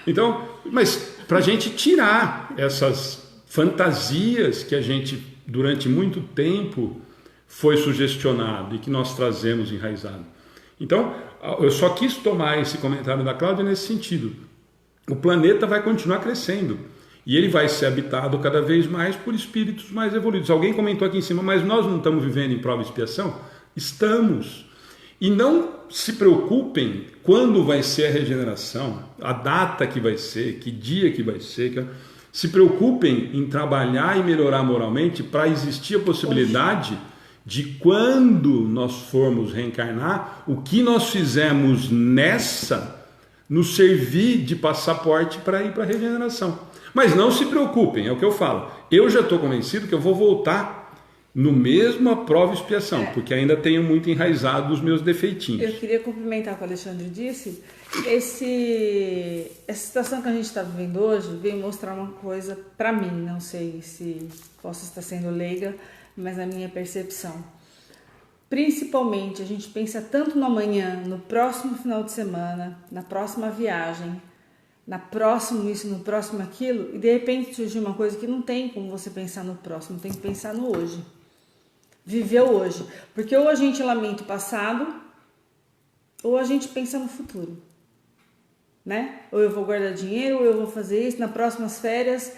Então, mas para a gente tirar essas fantasias que a gente durante muito tempo foi sugestionado e que nós trazemos enraizado. Então, eu só quis tomar esse comentário da Cláudia nesse sentido. O planeta vai continuar crescendo. E ele vai ser habitado cada vez mais por espíritos mais evoluídos. Alguém comentou aqui em cima, mas nós não estamos vivendo em prova e expiação? Estamos. E não se preocupem quando vai ser a regeneração, a data que vai ser, que dia que vai ser. Se preocupem em trabalhar e melhorar moralmente para existir a possibilidade de quando nós formos reencarnar, o que nós fizemos nessa nos servir de passaporte para ir para a regeneração. Mas não se preocupem, é o que eu falo. Eu já estou convencido que eu vou voltar no mesmo a prova e expiação, porque ainda tenho muito enraizado os meus defeitinhos. Eu queria complementar o que o Alexandre disse. Essa situação que a gente está vivendo hoje veio mostrar uma coisa para mim, não sei se posso estar sendo leiga, mas na minha percepção. Principalmente, a gente pensa tanto no amanhã, no próximo final de semana, na próxima viagem, na próximo isso, no próximo aquilo, e de repente surgiu uma coisa que não tem como você pensar no próximo, tem que pensar no hoje. Viver o hoje. Porque ou a gente lamenta o passado, ou a gente pensa no futuro. Né? Ou eu vou guardar dinheiro, ou eu vou fazer isso, nas próximas férias,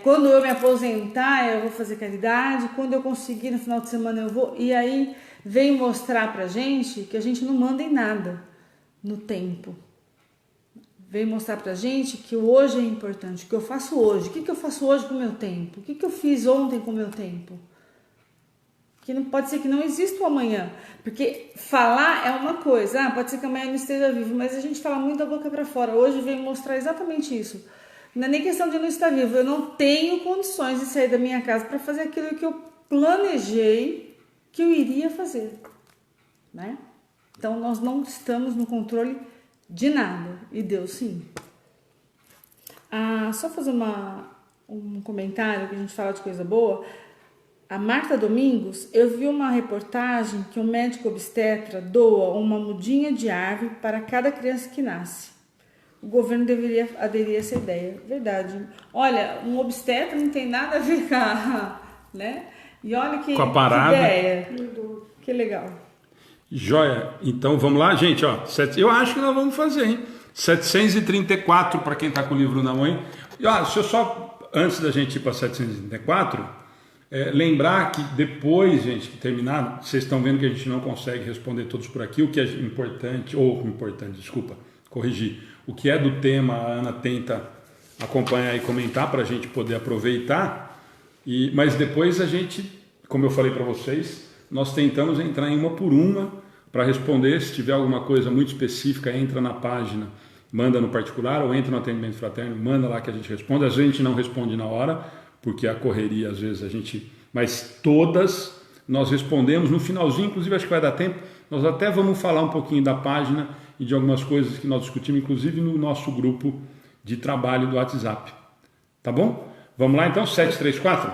quando eu me aposentar eu vou fazer caridade, quando eu conseguir no final de semana eu vou. E aí vem mostrar pra gente que a gente não manda em nada no tempo. Vem mostrar pra gente que o hoje é importante, o que eu faço hoje. O que eu faço hoje com o meu tempo? O que eu fiz ontem com o meu tempo? Que não pode ser que não exista o amanhã. Porque falar é uma coisa. Pode ser que amanhã não esteja vivo, mas a gente fala muito da boca pra fora. Hoje vem mostrar exatamente isso. Não é nem questão de não estar vivo. Eu não tenho condições de sair da minha casa para fazer aquilo que eu planejei que eu iria fazer. Né? Então, nós não estamos no controle de nada. E Deus, sim. Só fazer um comentário que a gente fala de coisa boa. A Marta Domingos, eu vi uma reportagem que um médico obstetra doa uma mudinha de árvore para cada criança que nasce. O governo deveria aderir a essa ideia. Verdade. Olha, um obstetra não tem nada a ver com né? E olha que ideia. Que legal. Joia. Então vamos lá, gente. Ó, eu acho que nós vamos fazer, hein? 734 para quem está com o livro na mão. E, se eu só, antes da gente ir para 734, lembrar que depois, gente, que terminar, vocês estão vendo que a gente não consegue responder todos por aqui, o que é importante, desculpa, corrigir. O que é do tema, a Ana tenta acompanhar e comentar para a gente poder aproveitar, mas depois a gente, como eu falei para vocês, nós tentamos entrar em uma por uma para responder. Se tiver alguma coisa muito específica, entra na página, manda no particular, ou entra no atendimento fraterno, manda lá que a gente responde. Às vezes a gente não responde na hora, porque a correria às vezes mas todas nós respondemos no finalzinho, inclusive acho que vai dar tempo, nós até vamos falar um pouquinho da página e de algumas coisas que nós discutimos, inclusive no nosso grupo de trabalho do WhatsApp. Tá bom? Vamos lá então, 734?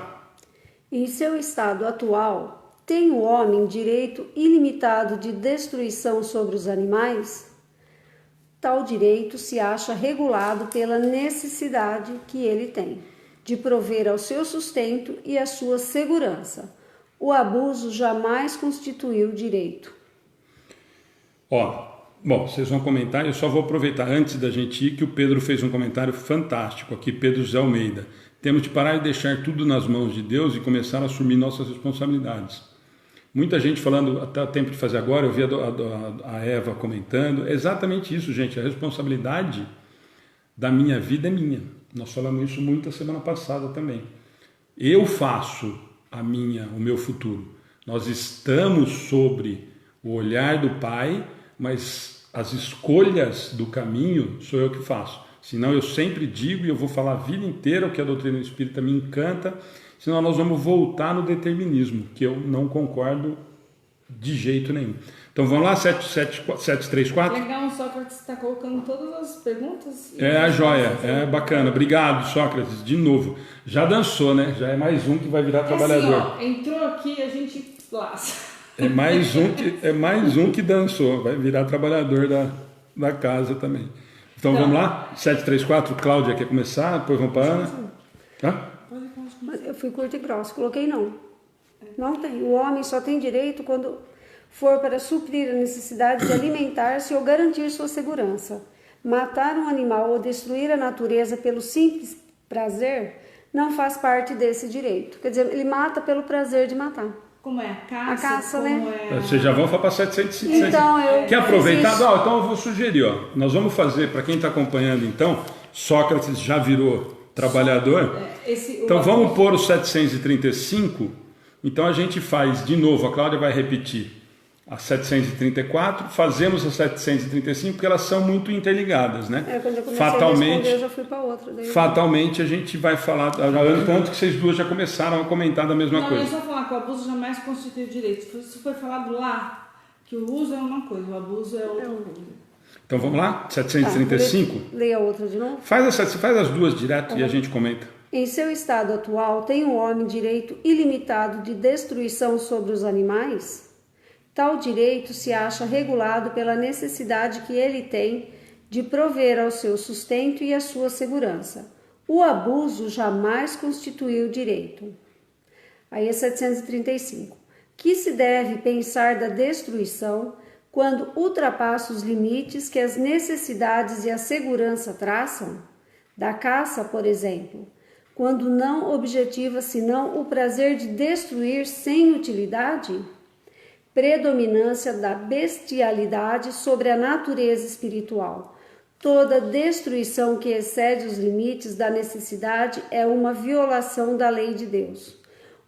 Em seu estado atual, tem o homem direito ilimitado de destruição sobre os animais? Tal direito se acha regulado pela necessidade que ele tem de prover ao seu sustento e à sua segurança. O abuso jamais constituiu direito. Bom, vocês vão comentar, eu só vou aproveitar antes da gente ir que o Pedro fez um comentário fantástico aqui, Pedro José Almeida. Temos de parar de deixar tudo nas mãos de Deus e começar a assumir nossas responsabilidades. Muita gente falando, até o tempo de fazer agora, eu vi a Eva comentando, é exatamente isso, gente, a responsabilidade da minha vida é minha. Nós falamos isso muito a semana passada também. Eu faço o meu futuro. Nós estamos sobre o olhar do Pai, mas as escolhas do caminho sou eu que faço. Senão eu sempre digo, e eu vou falar a vida inteira o que a doutrina espírita me encanta, senão nós vamos voltar no determinismo, que eu não concordo de jeito nenhum. Então vamos lá, 734? Legal, o Sócrates está colocando todas as perguntas. A joia, bacana. Obrigado, Sócrates, de novo. Já dançou, né? Já é mais um que vai virar trabalhador. Assim, entrou aqui, a gente laça. É mais um que dançou, vai virar trabalhador da casa também. Então vamos lá, 734, Cláudia quer começar, depois vamos para a Ana. Tá? Eu fui curto e grosso, coloquei não. Não tem. O homem só tem direito quando for para suprir a necessidade de alimentar-se ou garantir sua segurança. Matar um animal ou destruir a natureza pelo simples prazer não faz parte desse direito. Quer dizer, ele mata pelo prazer de matar. Como é? A caça, né? Vocês já vão para 750. Então, Quer aproveitar? Então eu vou sugerir, nós vamos fazer, para quem está acompanhando então, Sócrates já virou trabalhador, então vamos pôr o 735, então a gente faz de novo, a Cláudia vai repetir a 734, fazemos a 735, porque elas são muito interligadas, né? Quando eu comecei a responder, eu já fui para outra. Fatalmente a gente vai falar, tanto que vocês duas já começaram a comentar da mesma coisa. Não, é só falar que o abuso jamais constitui direito. Isso foi falado lá, que o uso é uma coisa, o abuso é outra coisa. Então vamos lá, 735? Leia a outra de novo. Faz as duas direto e a gente comenta. Em seu estado atual, tem o homem direito ilimitado de destruição sobre os animais? Tal direito se acha regulado pela necessidade que ele tem de prover ao seu sustento e à sua segurança. O abuso jamais constituiu direito. Aí é 735. Que se deve pensar da destruição quando ultrapassa os limites que as necessidades e a segurança traçam? Da caça, por exemplo. quando não objetiva senão o prazer de destruir sem utilidade? Predominância da bestialidade sobre a natureza espiritual. Toda destruição que excede os limites da necessidade é uma violação da lei de Deus.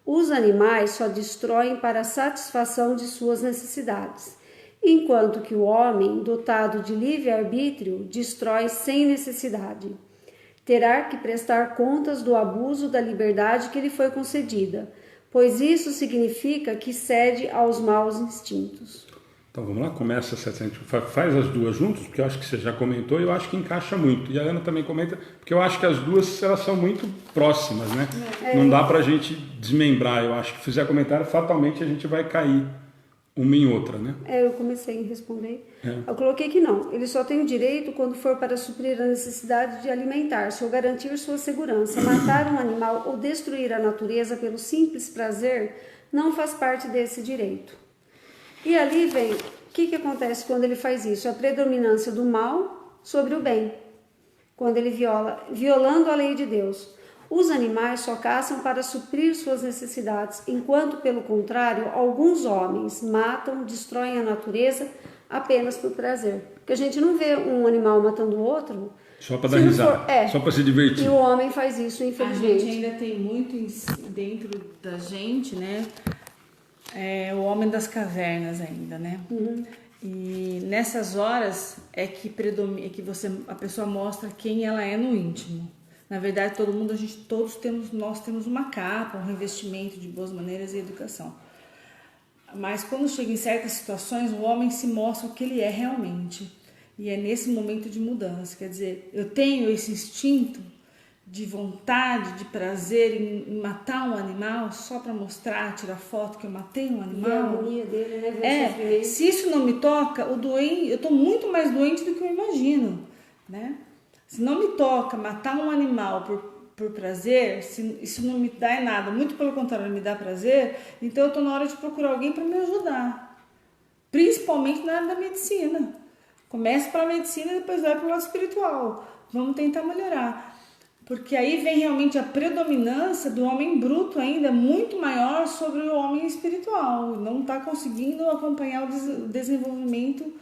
Os animais só destroem para a satisfação de suas necessidades, enquanto que o homem, dotado de livre-arbítrio, destrói sem necessidade. Terá que prestar contas do abuso da liberdade que lhe foi concedida, pois isso significa que cede aos maus instintos. Então vamos lá, começa a gente faz as duas juntas, porque eu acho que você já comentou e eu acho que encaixa muito. E a Ana também comenta, porque eu acho que as duas elas são muito próximas, né? Não dá pra gente desmembrar, eu acho que se fizer comentário, fatalmente a gente vai cair uma em outra, né? Eu comecei a responder. Eu coloquei que não. Ele só tem o direito quando for para suprir a necessidade de alimentar-se ou garantir sua segurança. Matar um animal ou destruir a natureza pelo simples prazer não faz parte desse direito. E ali vem, o que acontece quando ele faz isso? A predominância do mal sobre o bem. Quando ele violando a lei de Deus. Os animais só caçam para suprir suas necessidades, enquanto, pelo contrário, alguns homens matam, destroem a natureza apenas por prazer. Porque a gente não vê um animal matando o outro... Só para dar risada, só para se divertir. E o homem faz isso, infelizmente. A gente ainda tem muito dentro da gente, né? O homem das cavernas ainda, né? Uhum. E nessas horas é que a pessoa mostra quem ela é no íntimo. Na verdade, nós temos uma capa, um revestimento de boas maneiras e educação. Mas quando chega em certas situações, o homem se mostra o que ele é realmente. E é nesse momento de mudança. Quer dizer, eu tenho esse instinto de vontade, de prazer em matar um animal só para mostrar, tirar foto que eu matei um animal. E a agonia dele, né? Se isso não me toca, eu estou muito mais doente do que eu imagino, né? Se não me toca matar um animal por prazer, se isso não me dá nada, muito pelo contrário, me dá prazer, então eu estou na hora de procurar alguém para me ajudar. Principalmente na área da medicina. Começa pela medicina e depois vai para o lado espiritual. Vamos tentar melhorar. Porque aí vem realmente a predominância do homem bruto ainda muito maior sobre o homem espiritual. Não está conseguindo acompanhar o desenvolvimento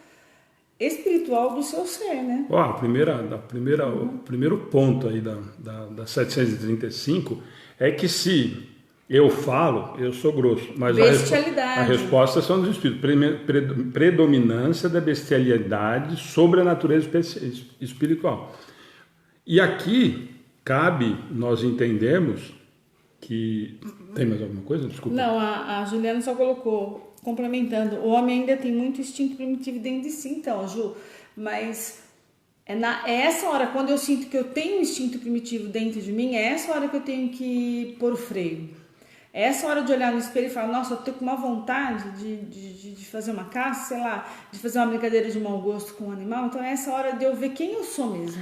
espiritual do seu ser, né? O primeiro ponto aí da 735 é que se eu falo, eu sou grosso, mas a resposta são dos espíritos. Predominância da bestialidade sobre a natureza espiritual. E aqui cabe nós entendemos que... Tem mais alguma coisa? Desculpa. Não, a Juliana só colocou, complementando, o homem ainda tem muito instinto primitivo dentro de si, então, Ju, mas é essa hora, quando eu sinto que eu tenho um instinto primitivo dentro de mim, é essa hora que eu tenho que pôr o freio. É essa hora de olhar no espelho e falar, nossa, eu tô com uma vontade de fazer uma caça, sei lá, de fazer uma brincadeira de mau gosto com um animal, então é essa hora de eu ver quem eu sou mesmo.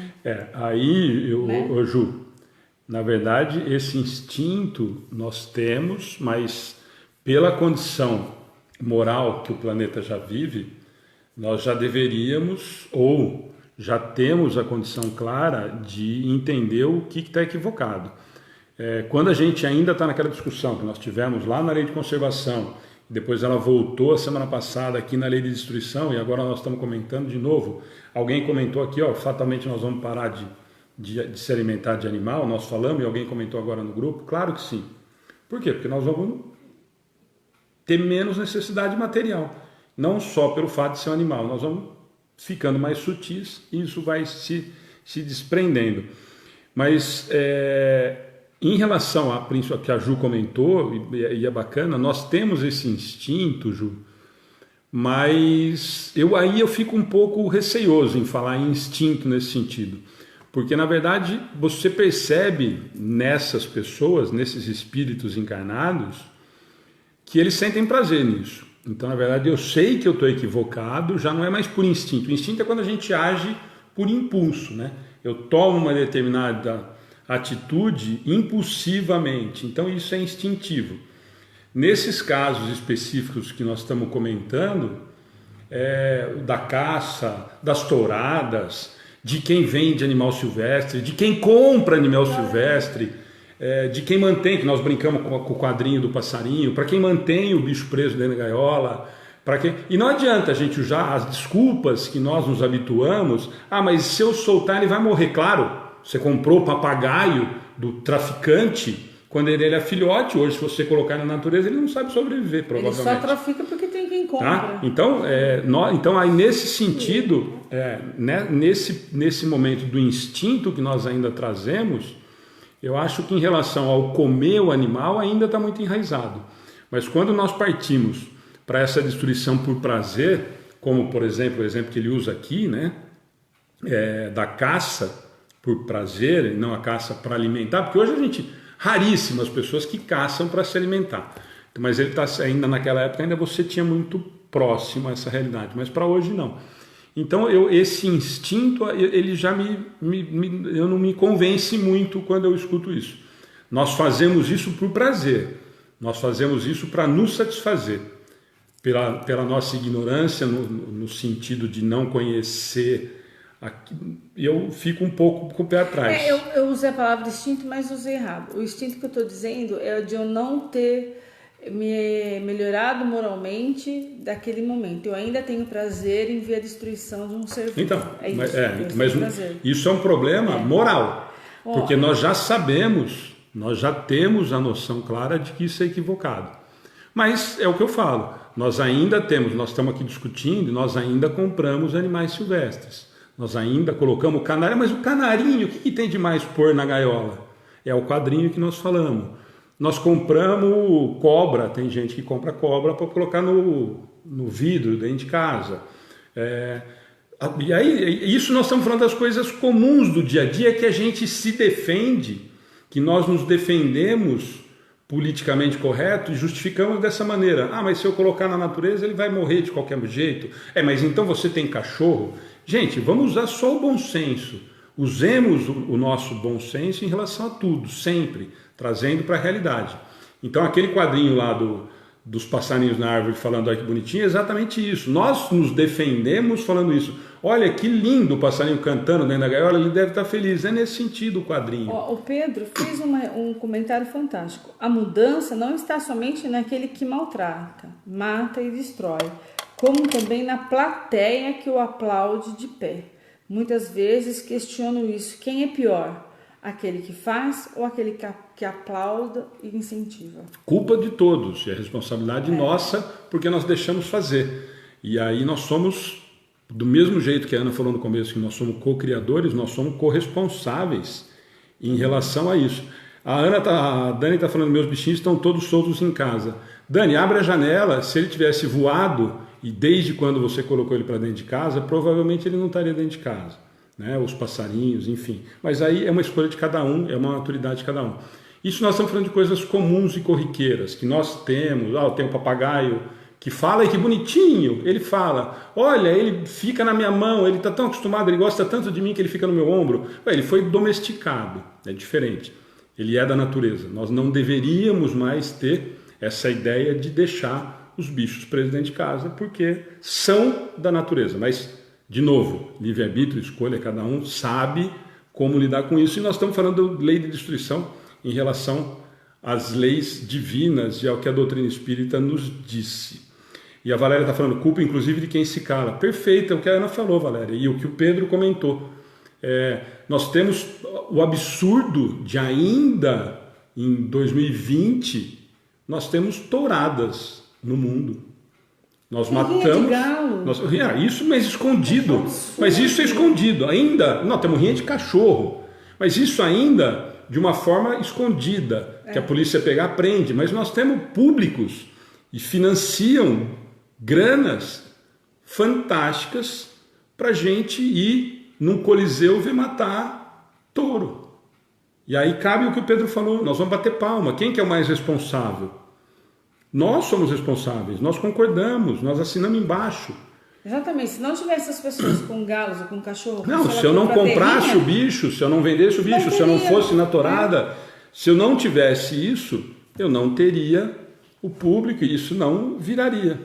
Aí, Ju, na verdade, esse instinto nós temos, mas pela condição moral que o planeta já vive, nós já deveríamos, ou já temos a condição clara de entender o que está equivocado. Quando a gente ainda está naquela discussão que nós tivemos lá na lei de conservação, depois ela voltou a semana passada aqui na lei de destruição, e agora nós estamos comentando de novo, alguém comentou aqui, fatalmente nós vamos parar de se alimentar de animal, nós falamos, e alguém comentou agora no grupo, claro que sim. Por quê? Porque nós vamos ter menos necessidade material, não só pelo fato de ser um animal, nós vamos ficando mais sutis e isso vai se desprendendo. Mas em relação a que a Ju comentou, e é bacana, nós temos esse instinto, Ju, mas eu fico um pouco receoso em falar em instinto nesse sentido, porque na verdade você percebe nessas pessoas, nesses espíritos encarnados, que eles sentem prazer nisso. Então, na verdade, eu sei que eu estou equivocado, já não é mais por instinto. O instinto é quando a gente age por impulso, né? Eu tomo uma determinada atitude impulsivamente, então isso é instintivo. Nesses casos específicos que nós estamos comentando, da caça, das touradas, de quem vende animal silvestre, de quem compra animal silvestre, de quem mantém, que nós brincamos com o quadrinho do passarinho, para quem mantém o bicho preso dentro da gaiola, e não adianta a gente usar as desculpas que nós nos habituamos, mas se eu soltar ele vai morrer. Claro, você comprou o papagaio do traficante quando ele é filhote, hoje se você colocar na natureza ele não sabe sobreviver, provavelmente. Ele só trafica porque tem quem compra. Tá? Então aí nesse sentido, nesse momento do instinto que nós ainda trazemos, eu acho que em relação ao comer o animal ainda está muito enraizado. Mas quando nós partimos para essa destruição por prazer, como por exemplo o exemplo que ele usa aqui, né, da caça por prazer e não a caça para alimentar, porque hoje raríssimas pessoas que caçam para se alimentar, mas ele está ainda naquela época, ainda você tinha muito próximo a essa realidade, mas para hoje não. Então esse instinto, ele já eu não me convence muito quando eu escuto isso. Nós fazemos isso por prazer, nós fazemos isso para nos satisfazer, pela nossa ignorância, no sentido de não conhecer. Eu fico um pouco com o pé atrás. Eu usei a palavra instinto, mas usei errado. O instinto que eu estou dizendo é de eu não ter me melhorado moralmente daquele momento. Eu ainda tenho prazer em ver a destruição de um ser vivo. Então, mas isso é um problema moral, porque nós já sabemos, nós já temos a noção clara de que isso é equivocado. Mas é o que eu falo, nós estamos aqui discutindo, nós ainda compramos animais silvestres. Nós ainda colocamos o canário, mas o canarinho, o que tem de mais pôr na gaiola? É o quadrinho que nós falamos. Nós compramos cobra, tem gente que compra cobra para colocar no vidro dentro de casa. E aí, isso nós estamos falando das coisas comuns do dia a dia que a gente se defende, que nós nos defendemos politicamente correto e justificamos dessa maneira. Mas se eu colocar na natureza ele vai morrer de qualquer jeito. Mas então você tem cachorro? Gente, vamos usar só o bom senso. Usemos o nosso bom senso em relação a tudo, sempre, trazendo para a realidade. Então aquele quadrinho lá dos passarinhos na árvore falando, olha que bonitinho, é exatamente isso. Nós nos defendemos falando isso. Olha que lindo o passarinho cantando dentro da gaiola, ele deve estar feliz. É nesse sentido o quadrinho. O Pedro fez um comentário fantástico. A mudança não está somente naquele que maltrata, mata e destrói, como também na plateia que o aplaude de pé. Muitas vezes questiono isso. Quem é pior? Aquele que faz ou aquele que aplauda e incentiva? Culpa de todos, é responsabilidade nossa, porque nós deixamos fazer. E aí nós somos, do mesmo jeito que a Ana falou no começo, que nós somos co-criadores, nós somos corresponsáveis em relação a isso. A Dani está falando, meus bichinhos estão todos soltos em casa. Dani, abre a janela, se ele tivesse voado, e desde quando você colocou ele para dentro de casa, provavelmente ele não estaria dentro de casa, né? Os passarinhos, enfim. Mas aí é uma escolha de cada um, é uma maturidade de cada um. Isso nós estamos falando de coisas comuns e corriqueiras, que nós temos. Eu tenho um papagaio que fala, e que bonitinho, ele fala, olha, ele fica na minha mão, ele está tão acostumado, ele gosta tanto de mim que ele fica no meu ombro. Ele foi domesticado, é diferente. Ele é da natureza. Nós não deveríamos mais ter essa ideia de deixar os bichos presos dentro de casa, porque são da natureza. Mas, de novo, livre-arbítrio, escolha, cada um sabe como lidar com isso. E nós estamos falando da lei de destruição em relação às leis divinas e ao que a doutrina espírita nos disse. E a Valéria está falando, culpa inclusive de quem se cala. Perfeito, é o que a Ana falou, Valéria, e o que o Pedro comentou. Nós temos o absurdo de ainda, em 2020, nós temos touradas no mundo. Nós matamos. Isso, mas escondido. Mas isso é escondido. Ainda. Não, temos rinha de cachorro. Mas isso ainda de uma forma escondida. Que a polícia pegar, prende. Mas nós temos públicos e financiam granas fantásticas para gente ir num coliseu ver matar touro. E aí cabe o que o Pedro falou. Nós vamos bater palma. Quem que é o mais responsável? Nós somos responsáveis, nós concordamos, nós assinamos embaixo. Exatamente, se não tivesse as pessoas com galos ou com cachorro... Não, se eu não comprasse o bicho, se eu não vendesse o bicho, se eu não fosse na tourada, se eu não tivesse isso, eu não teria o público e isso não viraria.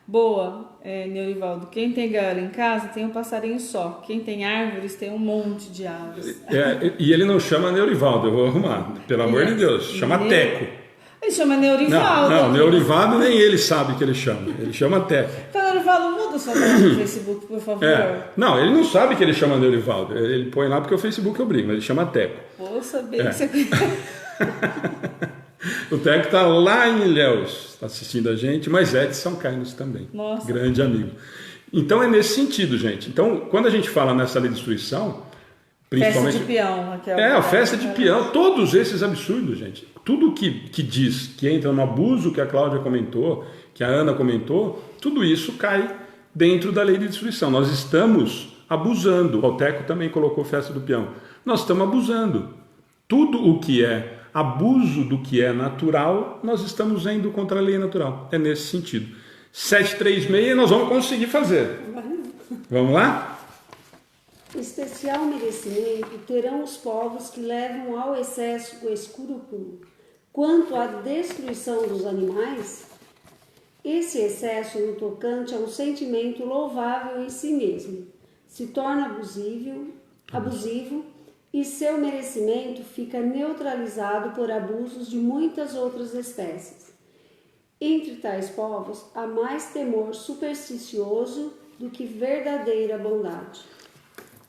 Boa. Neurivaldo, quem tem gaiola em casa tem um passarinho só. Quem tem árvores tem um monte de árvores. E ele não chama Neurivaldo, eu vou arrumar. Pelo amor de Deus, chama Teco. Ele chama Neurivaldo. Não, Neurivaldo nem ele sabe que ele chama. Ele chama Teco. Então, Neurivaldo, muda sua página no Facebook, por favor. Não, ele não sabe que ele chama Neurivaldo. Ele põe lá porque o Facebook obriga, mas ele chama Teco. Vou saber que você conhece. O Teco está lá em Ilhéus, está assistindo a gente, mas é de São Carlos também. Nossa. Grande amigo. Então é nesse sentido, gente. Então, quando a gente fala nessa lei de destruição, principalmente... Festa de peão, Raquel. A festa de peão, todos esses absurdos, gente. Tudo que diz que entra no abuso que a Cláudia comentou, que a Ana comentou, tudo isso cai dentro da lei de destruição. Nós estamos abusando. O Teco também colocou festa do peão. Nós estamos abusando. Tudo o que é abuso do que é natural, nós estamos indo contra a lei natural. É nesse sentido. 736 nós vamos conseguir fazer. Vamos lá? Especial merecimento terão os povos que levam ao excesso o escrúpulo quanto à destruição dos animais. Esse excesso no tocante a um sentimento louvável em si mesmo se torna abusivo e seu merecimento fica neutralizado por abusos de muitas outras espécies. Entre tais povos, há mais temor supersticioso do que verdadeira bondade.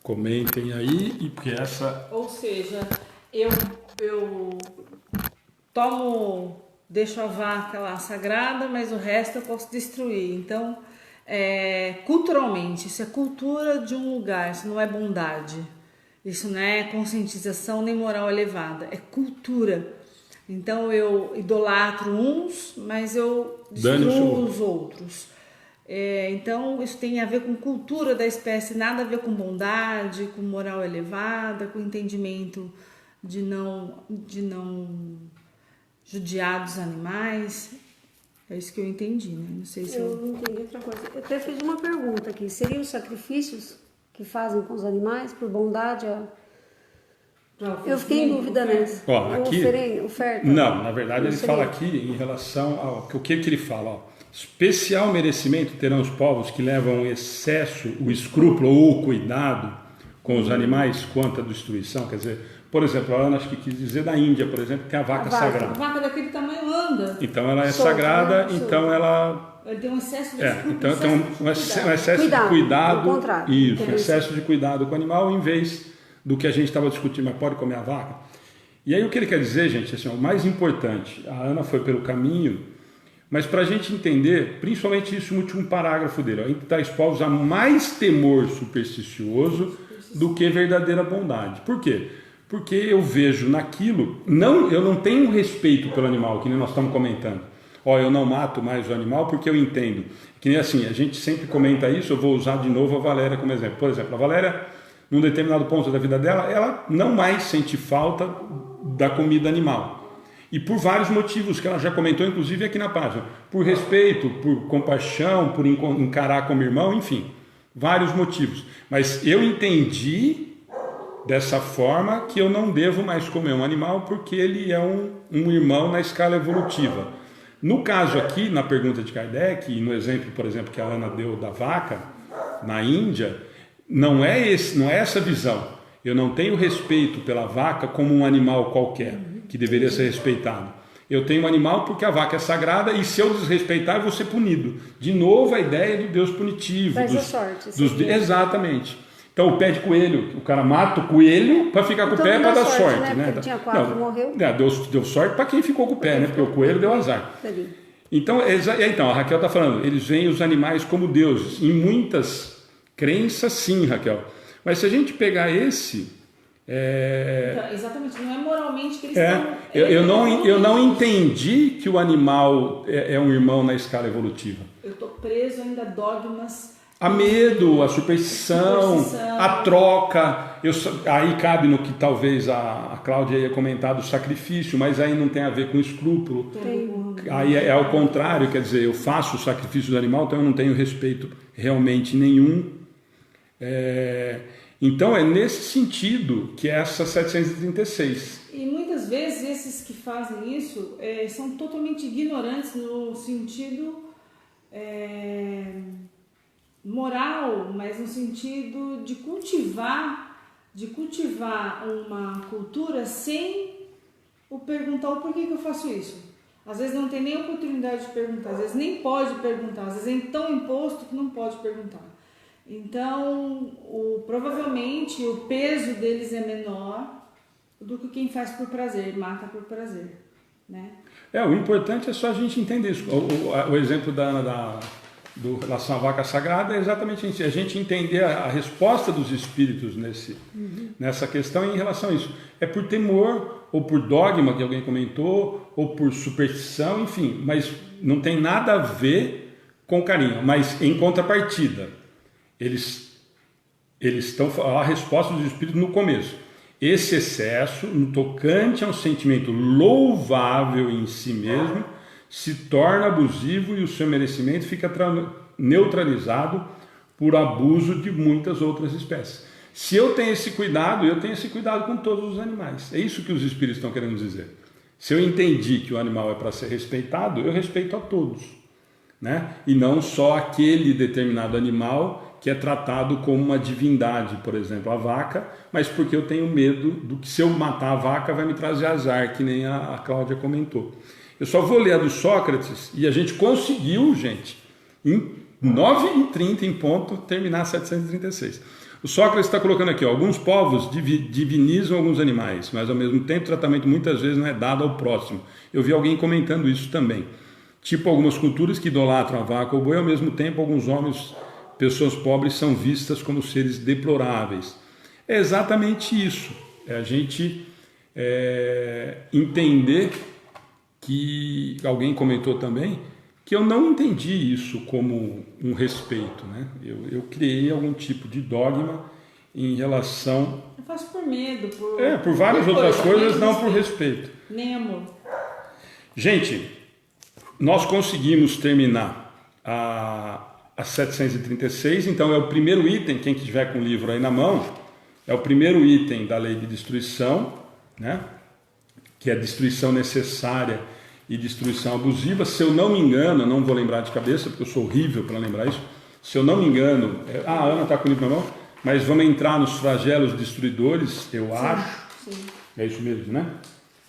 Comentem aí, e porque essa... Ou seja, eu deixo a vaca lá sagrada, mas o resto eu posso destruir. Então, culturalmente, isso é cultura de um lugar, isso não é bondade. Isso não é conscientização nem moral elevada, é cultura. Então eu idolatro uns, mas eu destruo os outros. Então isso tem a ver com cultura da espécie, nada a ver com bondade, com moral elevada, com entendimento de não judiar dos animais. É isso que eu entendi, né? Não sei se eu não entendi outra coisa. Eu até fiz uma pergunta aqui. Seriam os sacrifícios que fazem com os animais por bondade? Eu fiquei em dúvida nessa. Ó, aqui, oferta? Não, na verdade ele fala aqui em relação ao... O que ele fala? Ó, especial merecimento terão os povos que levam excesso, o escrúpulo ou o cuidado com os animais quanto à destruição. Quer dizer, por exemplo, a Ana acho que quis dizer da Índia, por exemplo, que é a vaca sagrada. A vaca daquele tamanho anda. Então ela é sagrada, então ela... Ele tem um excesso de escrúpulo, então tem um excesso de cuidado. Isso, um excesso de cuidado com o animal em vez do que a gente estava discutindo, mas pode comer a vaca? E aí o que ele quer dizer, gente, assim, o mais importante, a Ana foi pelo caminho, mas para a gente entender, principalmente isso no último parágrafo dele, ó, entre tais povos há mais temor supersticioso do que verdadeira bondade. Por quê? Porque eu vejo naquilo, eu não tenho respeito pelo animal, que nem nós estamos comentando. Eu não mato mais o animal porque eu entendo. Que nem assim, a gente sempre comenta isso, eu vou usar de novo a Valéria como exemplo. Por exemplo, a Valéria, num determinado ponto da vida dela, ela não mais sente falta da comida animal. E por vários motivos que ela já comentou, inclusive aqui na página. Por respeito, por compaixão, por encarar como irmão, enfim. Vários motivos. Mas eu entendi dessa forma que eu não devo mais comer um animal porque ele é um irmão na escala evolutiva. No caso aqui, na pergunta de Kardec, e no exemplo, por exemplo, que a Ana deu da vaca, na Índia, não é essa visão. Eu não tenho respeito pela vaca como um animal qualquer, que deveria ser respeitado. Eu tenho um animal porque a vaca é sagrada e se eu desrespeitar eu vou ser punido. De novo a ideia do Deus punitivo. Faz a sorte. Exatamente. Então o pé de coelho, o cara mata o coelho para ficar com o pé para dar sorte. Né? Porque tinha 4 e morreu. Deu sorte para quem ficou com o pé, né? Porque o coelho deu azar. Então a Raquel está falando, eles veem os animais como deuses. Em muitas crenças, sim, Raquel. Mas se a gente pegar esse... Então, exatamente, não é moralmente que eles estão... Eu não entendi que o animal é um irmão na escala evolutiva. Eu estou preso ainda a dogmas... A medo, a superstição, a troca. Aí cabe no que talvez a Cláudia ia comentar do sacrifício, mas aí não tem a ver com escrúpulo. Aí é ao contrário, quer dizer, eu faço o sacrifício do animal, então eu não tenho respeito realmente nenhum. Então é nesse sentido que é essa 736. E muitas vezes esses que fazem isso são totalmente ignorantes no sentido moral, mas no sentido de cultivar uma cultura sem o perguntar o porquê que eu faço isso. Às vezes não tem nem oportunidade de perguntar, às vezes nem pode perguntar, às vezes é tão imposto que não pode perguntar. Então, provavelmente o peso deles é menor do que quem faz por prazer, mata por prazer, né? O importante é só a gente entender isso. O exemplo do relação à vaca sagrada é exatamente isso, a gente entender a resposta dos espíritos nessa questão em relação a isso. É por temor, ou por dogma, que alguém comentou, ou por superstição, enfim, mas não tem nada a ver com carinho. Mas em contrapartida, eles estão a resposta dos espíritos no começo. Esse excesso, no tocante a um sentimento louvável em si mesmo, se torna abusivo e o seu merecimento fica neutralizado por abuso de muitas outras espécies. Se eu tenho esse cuidado, eu tenho esse cuidado com todos os animais. É isso que os espíritos estão querendo dizer. Se eu entendi que o animal é para ser respeitado, eu respeito a todos, né? E não só aquele determinado animal que é tratado como uma divindade, por exemplo, a vaca, mas porque eu tenho medo do que se eu matar a vaca vai me trazer azar, que nem a Cláudia comentou. Eu só vou ler a do Sócrates e a gente conseguiu, gente, em 9h30 em ponto, terminar 736. O Sócrates está colocando aqui, alguns povos divinizam alguns animais, mas ao mesmo tempo o tratamento muitas vezes não é dado ao próximo. Eu vi alguém comentando isso também. Tipo algumas culturas que idolatram a vaca ou boi, ao mesmo tempo alguns homens, pessoas pobres, são vistas como seres deploráveis. É exatamente isso. É a gente entender que alguém comentou também que eu não entendi isso como um respeito, né? Eu criei algum tipo de dogma em relação... Eu faço por medo, por várias outras coisas, não por respeito. Nem amor. Gente, nós conseguimos terminar a 736, então é o primeiro item, quem estiver com o livro aí na mão, é o primeiro item da lei de destruição, né? Que é a destruição necessária e destruição abusiva. Se eu não me engano, não vou lembrar de cabeça, porque eu sou horrível para lembrar isso, se eu não me engano, a Ana está com o livro na mão, mas vamos entrar nos flagelos destruidores, eu acho, sim. É isso mesmo, né?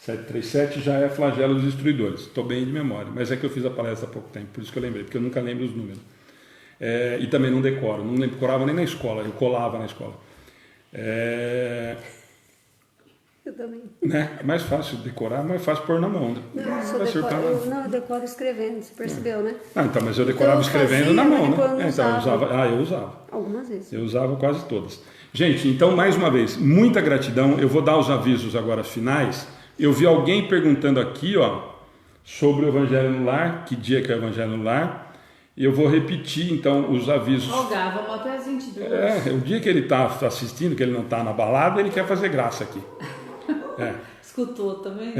737 já é flagelos destruidores, estou bem de memória, mas é que eu fiz a palestra há pouco tempo, por isso que eu lembrei, porque eu nunca lembro os números. E também não decoro, não decorava nem na escola, eu colava na escola. Eu também. Né? É mais fácil decorar, mais fácil pôr na mão. Né? Eu decoro escrevendo, você percebeu, né? Então, mas eu decorava escrevendo na mão, né? Eu usava. Algumas vezes. Eu usava quase todas. Gente, então, mais uma vez, muita gratidão. Eu vou dar os avisos agora finais. Eu vi alguém perguntando aqui, sobre o Evangelho no Lar, que dia que é o Evangelho no Lar. E eu vou repetir, então, os avisos. Vamos até as 22. O dia que ele está assistindo, que ele não está na balada, ele quer fazer graça aqui. Escutou também?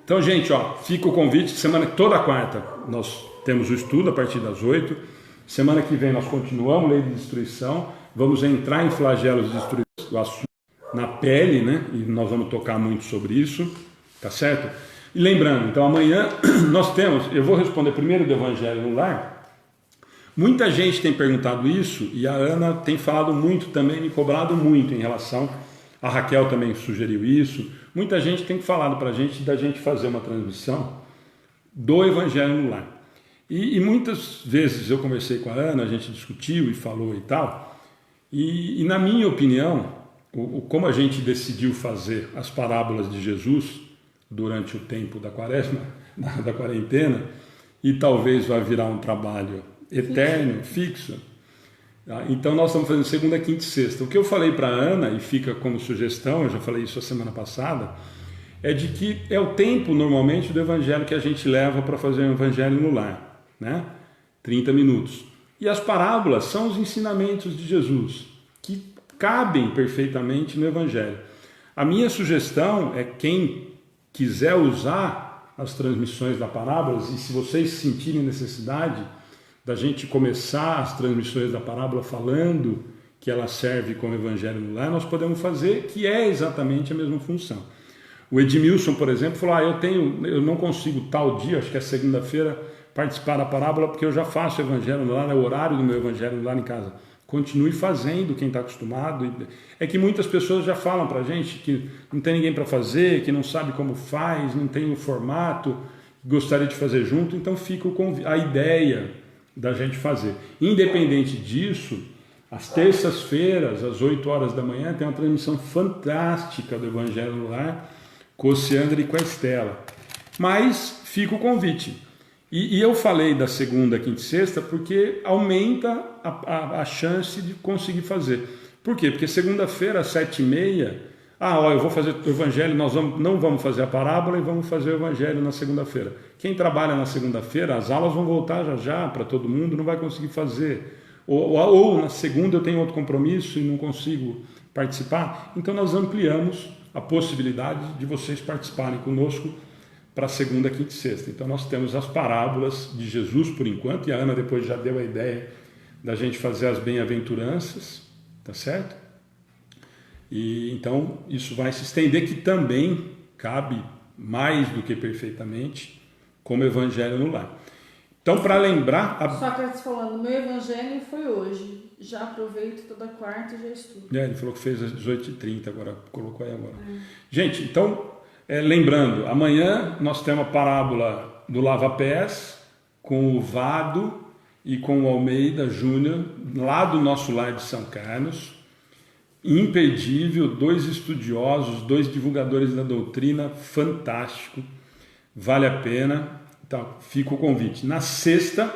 Então, gente, fica o convite. Toda quarta nós temos o estudo a partir das 8. Semana que vem nós continuamos Lei de Destruição. Vamos entrar em flagelos destruidores, o assunto na pele, né? E nós vamos tocar muito sobre isso, tá certo? E lembrando, então amanhã nós temos, eu vou responder primeiro do Evangelho no Lar. Muita gente tem perguntado isso e a Ana tem falado muito também, me cobrado muito em relação... A Raquel também sugeriu isso. Muita gente tem falado para a gente da gente fazer uma transmissão do Evangelho no Lar. E muitas vezes eu conversei com a Ana, a gente discutiu e falou e tal. E na minha opinião, como a gente decidiu fazer as parábolas de Jesus durante o tempo da quaresma, da quarentena, e talvez vai virar um trabalho eterno, fixo. Então nós estamos fazendo segunda, quinta e sexta. O que eu falei para a Ana, e fica como sugestão, eu já falei isso a semana passada, é de que é o tempo normalmente do evangelho que a gente leva para fazer um evangelho no lar, né? 30 minutos. E as parábolas são os ensinamentos de Jesus, que cabem perfeitamente no evangelho. A minha sugestão é quem quiser usar as transmissões da parábolas, e se vocês sentirem necessidade da gente começar as transmissões da parábola falando que ela serve como evangelho no lar, nós podemos fazer, que é exatamente a mesma função. O Edmilson, por exemplo, falou, eu não consigo tal dia, acho que é segunda-feira, participar da parábola porque eu já faço o evangelho no lar, é o horário do meu evangelho no lar em casa. Continue fazendo, quem está acostumado. É que muitas pessoas já falam para a gente que não tem ninguém para fazer, que não sabe como faz, não tem o formato, gostaria de fazer junto, então fica a ideia da gente fazer. Independente disso, às terças-feiras, às 8 horas da manhã, tem uma transmissão fantástica do Evangelho no Lar, com o Ciandra e com a Estela. Mas fica o convite. E eu falei da segunda, quinta e sexta porque aumenta a chance de conseguir fazer. Por quê? Porque segunda-feira, às 7h30, eu vou fazer o Evangelho, nós não vamos fazer a parábola e vamos fazer o Evangelho na segunda-feira. Quem trabalha na segunda-feira, as aulas vão voltar já para todo mundo, não vai conseguir fazer. Ou na segunda eu tenho outro compromisso e não consigo participar. Então nós ampliamos a possibilidade de vocês participarem conosco para segunda, quinta e sexta. Então nós temos as parábolas de Jesus por enquanto, e a Ana depois já deu a ideia da gente fazer as bem-aventuranças, tá certo? E então isso vai se estender, que também cabe mais do que perfeitamente como evangelho no lar. Então, para lembrar... Sócrates falando, meu evangelho foi hoje, já aproveito toda quarta e já estudo. Ele falou que fez às 18h30, agora colocou aí agora. Gente, então, lembrando, amanhã nós temos a parábola do Lava-Pés com o Vado e com o Almeida Júnior, lá do nosso lar de São Carlos. Imperdível, 2 estudiosos, 2 divulgadores da doutrina, fantástico, vale a pena. Então, fica o convite. Na sexta,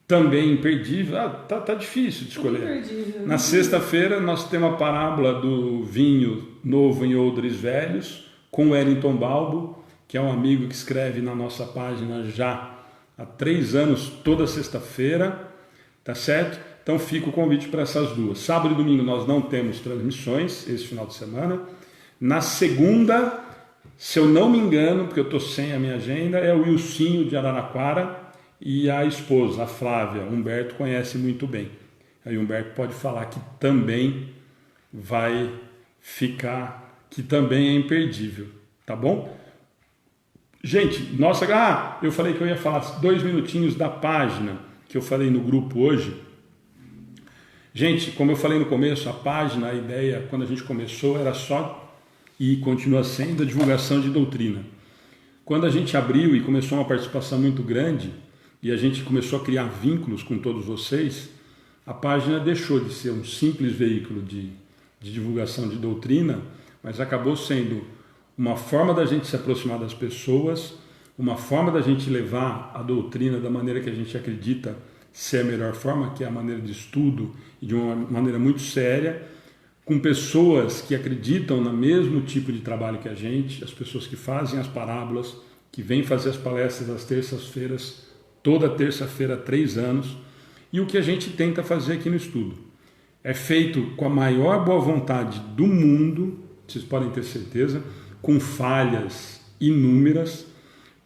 também imperdível. Tá difícil de escolher. Na sexta-feira, nós temos a parábola do vinho novo em odres velhos, com Wellington Balbo, que é um amigo que escreve na nossa página já há 3 anos, toda sexta-feira, tá certo? Então fica o convite para essas 2. Sábado e domingo nós não temos transmissões esse final de semana. Na segunda, se eu não me engano, porque eu estou sem a minha agenda, é o Wilsinho de Araraquara e a esposa, a Flávia. Humberto conhece muito bem. Aí o Humberto pode falar que também vai ficar, que também é imperdível, tá bom? Gente, eu falei que eu ia falar 2 minutinhos da página que eu falei no grupo hoje. Gente, como eu falei no começo, a página, a ideia, quando a gente começou, era só, e continua sendo, a divulgação de doutrina. Quando a gente abriu e começou uma participação muito grande, e a gente começou a criar vínculos com todos vocês, a página deixou de ser um simples veículo de divulgação de doutrina, mas acabou sendo uma forma da gente se aproximar das pessoas, uma forma da gente levar a doutrina da maneira que a gente acredita ser a melhor forma, que é a maneira de estudo e de uma maneira muito séria, com pessoas que acreditam no mesmo tipo de trabalho que a gente, as pessoas que fazem as parábolas, que vêm fazer as palestras às terças-feiras, toda terça-feira há 3 anos, e o que a gente tenta fazer aqui no estudo. É feito com a maior boa vontade do mundo, vocês podem ter certeza, com falhas inúmeras,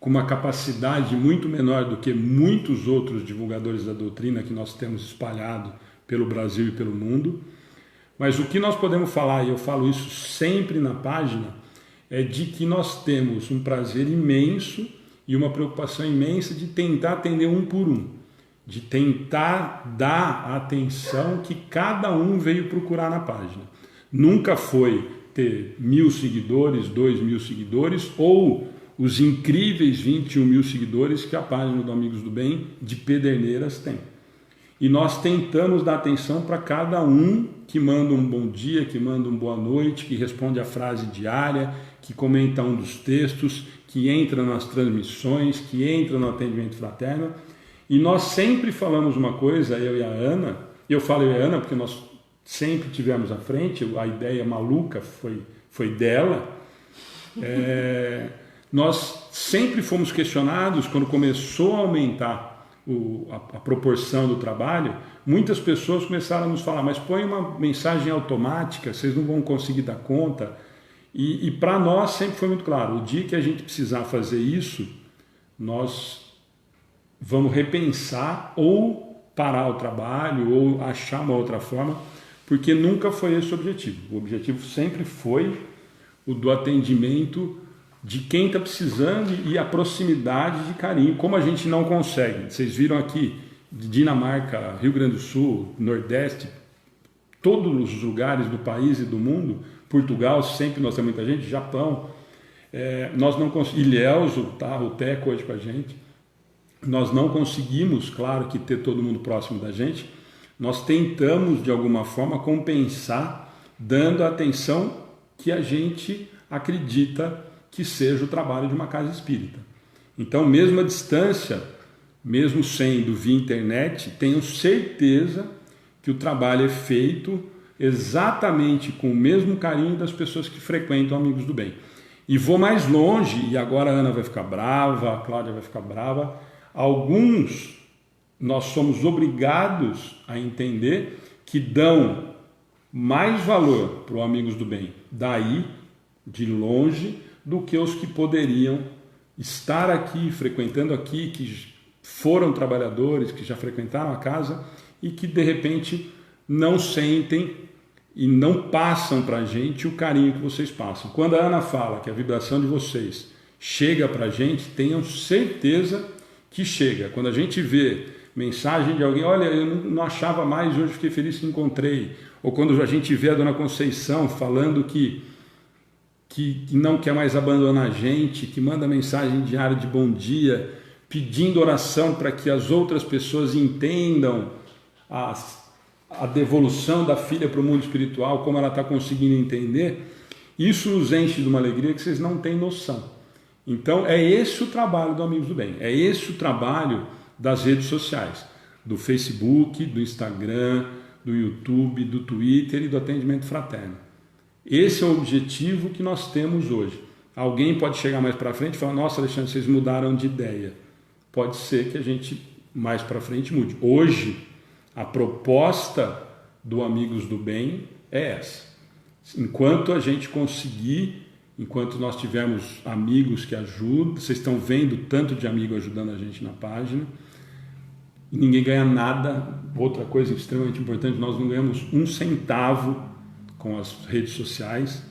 com uma capacidade muito menor do que muitos outros divulgadores da doutrina que nós temos espalhado pelo Brasil e pelo mundo. Mas o que nós podemos falar, e eu falo isso sempre na página, é de que nós temos um prazer imenso e uma preocupação imensa de tentar atender um por um, de tentar dar a atenção que cada um veio procurar na página. Nunca foi ter 1.000 seguidores, 2.000 seguidores, ou os incríveis 21.000 seguidores que a página do Amigos do Bem de Pederneiras tem. E nós tentamos dar atenção para cada um que manda um bom dia, que manda uma boa noite, que responde a frase diária, que comenta um dos textos, que entra nas transmissões, que entra no atendimento fraterno. E nós sempre falamos uma coisa, eu e a Ana, eu falo eu e a Ana porque nós sempre tivemos à frente, a ideia maluca foi dela. Nós sempre fomos questionados, quando começou a aumentar a proporção do trabalho, muitas pessoas começaram a nos falar, mas põe uma mensagem automática, vocês não vão conseguir dar conta. E para nós sempre foi muito claro, o dia que a gente precisar fazer isso, nós vamos repensar ou parar o trabalho ou achar uma outra forma, porque nunca foi esse o objetivo. O objetivo sempre foi o do atendimento de quem está precisando e a proximidade de carinho, como a gente não consegue. Vocês viram aqui, de Dinamarca, Rio Grande do Sul, Nordeste, todos os lugares do país e do mundo, Portugal, sempre nós temos muita gente, Japão, nós não conseguimos, Ilhéus, tá, o Teco hoje com a gente, nós não conseguimos, claro, que ter todo mundo próximo da gente, nós tentamos de alguma forma compensar, dando a atenção que a gente acredita que seja o trabalho de uma casa espírita. Então, mesmo à distância, mesmo sendo via internet, tenho certeza que o trabalho é feito exatamente com o mesmo carinho das pessoas que frequentam Amigos do Bem. E vou mais longe, e agora a Ana vai ficar brava, a Cláudia vai ficar brava, alguns nós somos obrigados a entender que dão mais valor para o Amigos do Bem daí, de longe, do que os que poderiam estar aqui, frequentando aqui, que foram trabalhadores, que já frequentaram a casa e que de repente não sentem e não passam para a gente o carinho que vocês passam. Quando a Ana fala que a vibração de vocês chega para a gente, tenham certeza que chega. Quando a gente vê mensagem de alguém, olha, eu não achava mais, hoje fiquei feliz que encontrei. Ou quando a gente vê a Dona Conceição falando que não quer mais abandonar a gente, que manda mensagem diária de bom dia, pedindo oração para que as outras pessoas entendam a devolução da filha para o mundo espiritual, como ela está conseguindo entender, isso nos enche de uma alegria que vocês não têm noção. Então é esse o trabalho do Amigos do Bem, é esse o trabalho das redes sociais, do Facebook, do Instagram, do YouTube, do Twitter e do atendimento fraterno. Esse é o objetivo que nós temos hoje. Alguém pode chegar mais para frente e falar, nossa, Alexandre, vocês mudaram de ideia. Pode ser que a gente mais para frente mude. Hoje, a proposta do Amigos do Bem é essa. Enquanto a gente conseguir, enquanto nós tivermos amigos que ajudam, vocês estão vendo tanto de amigo ajudando a gente na página, e ninguém ganha nada. Outra coisa extremamente importante, nós não ganhamos um centavo com as redes sociais.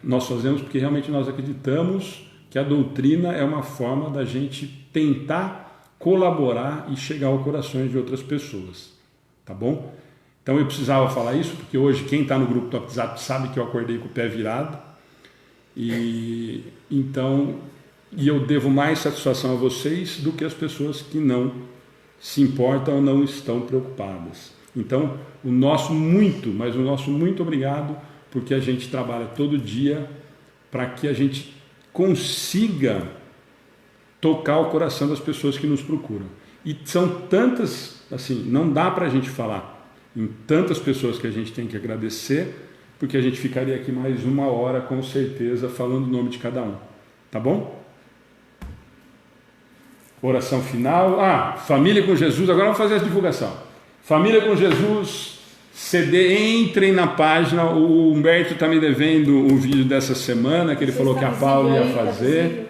Nós fazemos porque realmente nós acreditamos que a doutrina é uma forma da gente tentar colaborar e chegar aos corações de outras pessoas, tá bom? Então eu precisava falar isso porque hoje quem está no grupo do WhatsApp sabe que eu acordei com o pé virado e eu devo mais satisfação a vocês do que as pessoas que não se importam ou não estão preocupadas. Então, o nosso muito obrigado, porque a gente trabalha todo dia para que a gente consiga tocar o coração das pessoas que nos procuram. E são tantas, assim, não dá para a gente falar em tantas pessoas que a gente tem que agradecer, porque a gente ficaria aqui mais 1 hora, com certeza, falando o nome de cada um. Tá bom? Oração final. Família com Jesus, agora vamos fazer a divulgação. Família com Jesus, CD, entrem na página. O Humberto está me devendo um vídeo dessa semana, que ele falou que a Paula ia fazer.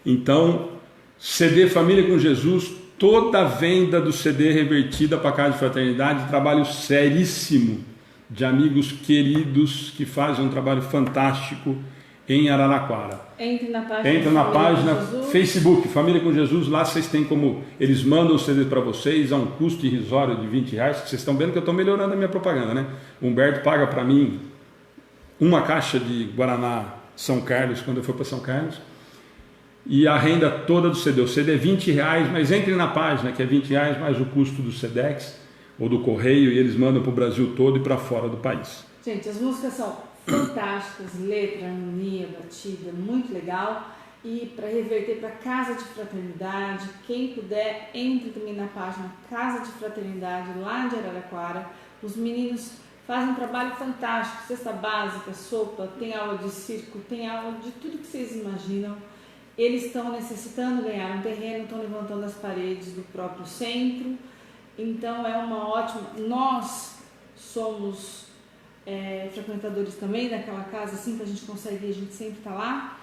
Então, CD Família com Jesus, toda a venda do CD revertida para a Casa de Fraternidade, trabalho seríssimo de amigos queridos que fazem um trabalho fantástico em Araraquara. Entra na página Facebook, Família com Jesus, lá vocês têm como, eles mandam o CD para vocês a um custo irrisório de R$20, que vocês estão vendo que eu estou melhorando a minha propaganda, né? O Humberto paga para mim uma caixa de Guaraná São Carlos, quando eu for para São Carlos, e a renda toda do CD. O CD é R$20, mas entrem na página, que é R$20 mais o custo do Sedex, ou do correio, e eles mandam para o Brasil todo e para fora do país. Gente, as músicas são fantásticas, letra, harmonia, batida, muito legal. E para reverter para Casa de Fraternidade, quem puder, entre também na página Casa de Fraternidade, lá de Araraquara. Os meninos fazem um trabalho fantástico, cesta básica, sopa, tem aula de circo, tem aula de tudo que vocês imaginam. Eles estão necessitando ganhar um terreno, estão levantando as paredes do próprio centro. Então é uma ótima... Nós somos frequentadores também daquela casa, assim que a gente consegue ir, a gente sempre está lá.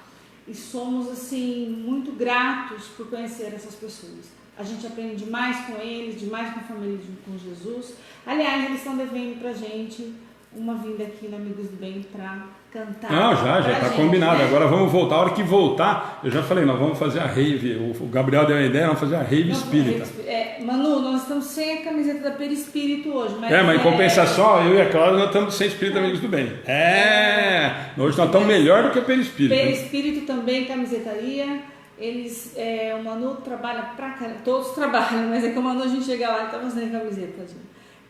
E somos, assim, muito gratos por conhecer essas pessoas. A gente aprende demais com eles, demais com a família com Jesus. Aliás, eles estão devendo pra gente uma vinda aqui no Amigos do Bem para cantar. Não, já está combinado. Né? Agora vamos voltar. A hora que voltar, eu já falei, nós vamos fazer a rave. O Gabriel deu uma ideia, vamos fazer a rave espírita. Manu, nós estamos sem a camiseta da Perispírito hoje. Mas mas em compensação, eu e a Cláudia, nós estamos sem Espírito Amigos do Bem. Hoje nós estamos melhor do que a Perispírito. Perispírito também, camisetaria. Eles, o Manu trabalha pra caramba, todos trabalham, mas é que o Manu a gente chega lá e tá fazendo camiseta.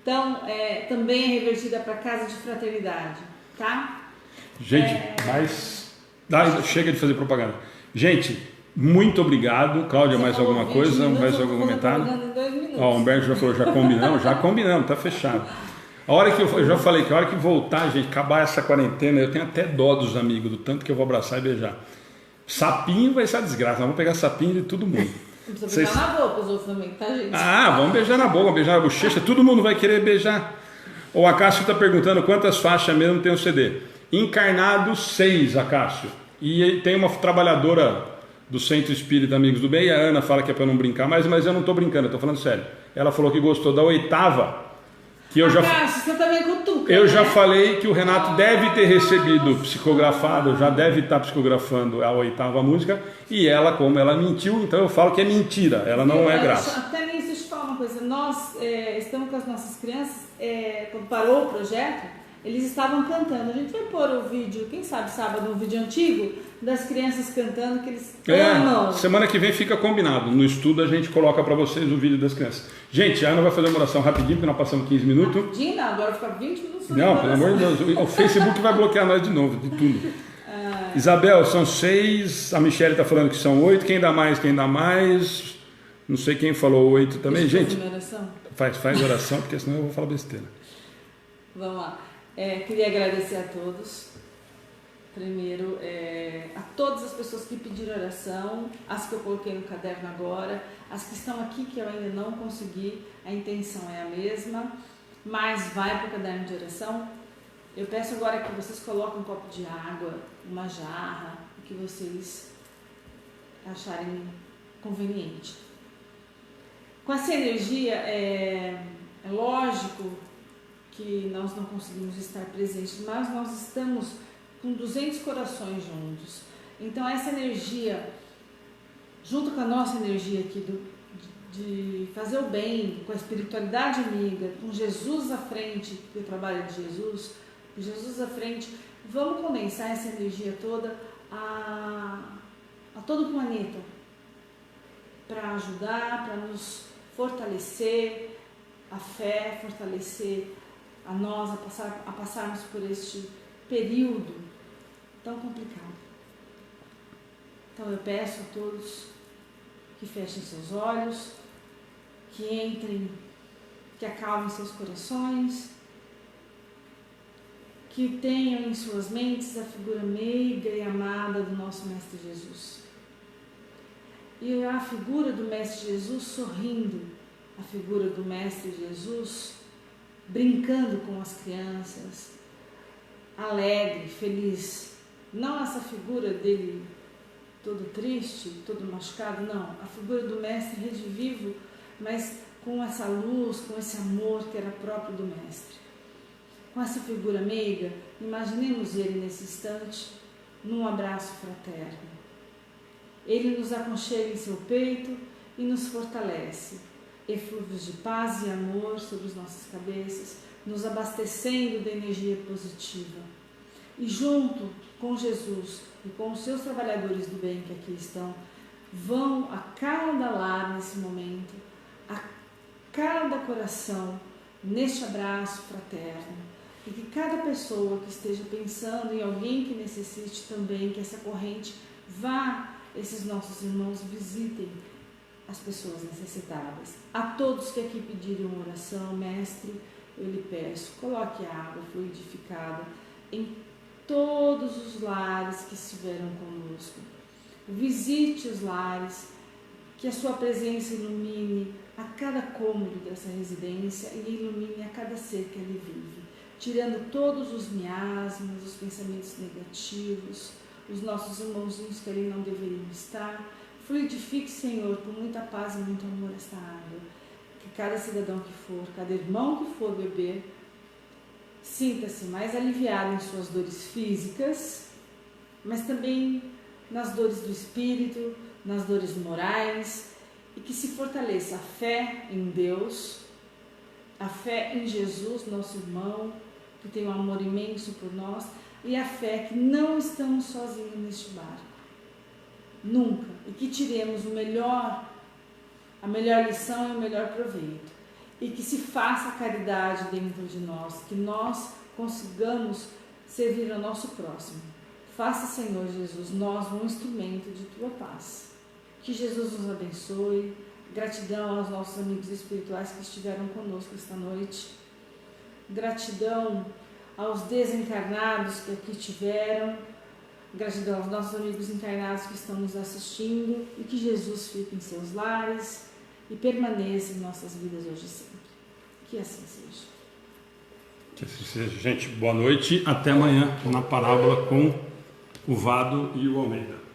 Então, também é revertida para casa de fraternidade, tá? Gente, mas chega de fazer propaganda. Gente, muito obrigado. Cláudia, mais alguma coisa? Mais algum comentário? Ó, o Humberto já falou, já combinamos, tá fechado. A hora que eu já falei que a hora que voltar, gente, acabar essa quarentena, eu tenho até dó dos amigos, do tanto que eu vou abraçar e beijar. Sapinho vai ser a desgraça, nós vamos pegar sapinho de todo mundo. Não precisa beijar na boca os outros também, tá, gente? Vamos beijar na boca, beijar na bochecha, todo mundo vai querer beijar. O Acácio está perguntando quantas faixas mesmo tem o CD. Encarnado 6, Acácio. E tem uma trabalhadora do Centro Espírita Amigos do Bem, a Ana fala que é para não brincar mais, mas eu não estou brincando, eu estou falando sério. Ela falou que gostou da 8ª, que eu você também cutuca, eu já falei que o Renato deve ter recebido psicografado, já deve estar psicografando a 8ª música, e ela, como ela mentiu, então eu falo que é mentira, ela não é graça. Até nisso, deixa eu te falar uma coisa, nós estamos com as nossas crianças, quando parou o projeto, eles estavam cantando. A gente vai pôr o vídeo, quem sabe sábado, um vídeo antigo, das crianças cantando, que eles amam. Semana que vem fica combinado. No estudo a gente coloca para vocês o vídeo das crianças. Gente, a Ana vai fazer uma oração rapidinho, porque nós passamos 15 minutos. Rapidinho, não, agora fica 20 minutos. Não, pelo amor de Deus. O Facebook vai bloquear nós de novo, de tudo. Isabel, são 6. A Michelle está falando que são 8. Quem dá mais? Não sei quem falou 8 também. Gente, faz oração, porque senão eu vou falar besteira. Vamos lá. Queria agradecer a todos. Primeiro, a todas as pessoas que pediram oração, as que eu coloquei no caderno agora, as que estão aqui que eu ainda não consegui, a intenção é a mesma, mas vai para o caderno de oração. Eu peço agora que vocês coloquem um copo de água, uma jarra, o que vocês acharem conveniente. Com essa energia, é lógico que nós não conseguimos estar presentes, mas nós estamos com 200 corações juntos. Então essa energia, junto com a nossa energia aqui de fazer o bem, com a espiritualidade amiga, com Jesus à frente, que o trabalho de Jesus, com Jesus à frente, vamos condensar essa energia toda a todo o planeta, para ajudar, para nos fortalecer a fé, fortalecer a nós a passarmos por este período tão complicado. Então eu peço a todos que fechem seus olhos, que entrem, que acalmem seus corações, que tenham em suas mentes a figura meiga e amada do nosso Mestre Jesus. E a figura do Mestre Jesus sorrindo, a figura do Mestre Jesus brincando com as crianças, alegre, feliz. Não essa figura dele todo triste, todo machucado, não. A figura do Mestre redivivo, mas com essa luz, com esse amor que era próprio do Mestre. Com essa figura meiga, imaginemos ele nesse instante, num abraço fraterno. Ele nos aconchega em seu peito e nos fortalece. Eflúvios de paz e amor sobre as nossas cabeças, nos abastecendo de energia positiva. E junto com Jesus e com os seus trabalhadores do bem que aqui estão, vão a cada lar nesse momento, a cada coração, neste abraço fraterno. E que cada pessoa que esteja pensando em alguém que necessite também, que essa corrente vá, esses nossos irmãos visitem as pessoas necessitadas. A todos que aqui pediram oração, Mestre, eu lhe peço, coloque a água fluidificada em todos os lares que estiveram conosco. Visite os lares, que a sua presença ilumine a cada cômodo dessa residência e ilumine a cada ser que ali vive, tirando todos os miasmas, os pensamentos negativos, os nossos irmãozinhos que ali não deveriam estar. Fluidifique, Senhor, com muita paz e muito amor esta água. Que cada cidadão que for, cada irmão que for beber, sinta-se mais aliviado em suas dores físicas, mas também nas dores do espírito, nas dores morais, e que se fortaleça a fé em Deus, a fé em Jesus, nosso irmão, que tem um amor imenso por nós, e a fé que não estamos sozinhos neste barco, nunca, e que tiremos a melhor lição e o melhor proveito, e que se faça caridade dentro de nós, que nós consigamos servir ao nosso próximo. Faça, Senhor Jesus, nós um instrumento de Tua paz. Que Jesus nos abençoe. Gratidão aos nossos amigos espirituais que estiveram conosco esta noite. Gratidão aos desencarnados que aqui tiveram. Gratidão aos nossos amigos encarnados que estão nos assistindo. E que Jesus fique em seus lares e permaneça em nossas vidas hoje e sempre. Que assim seja. Que assim seja, gente. Boa noite. Até amanhã na parábola com o Vado e o Almeida.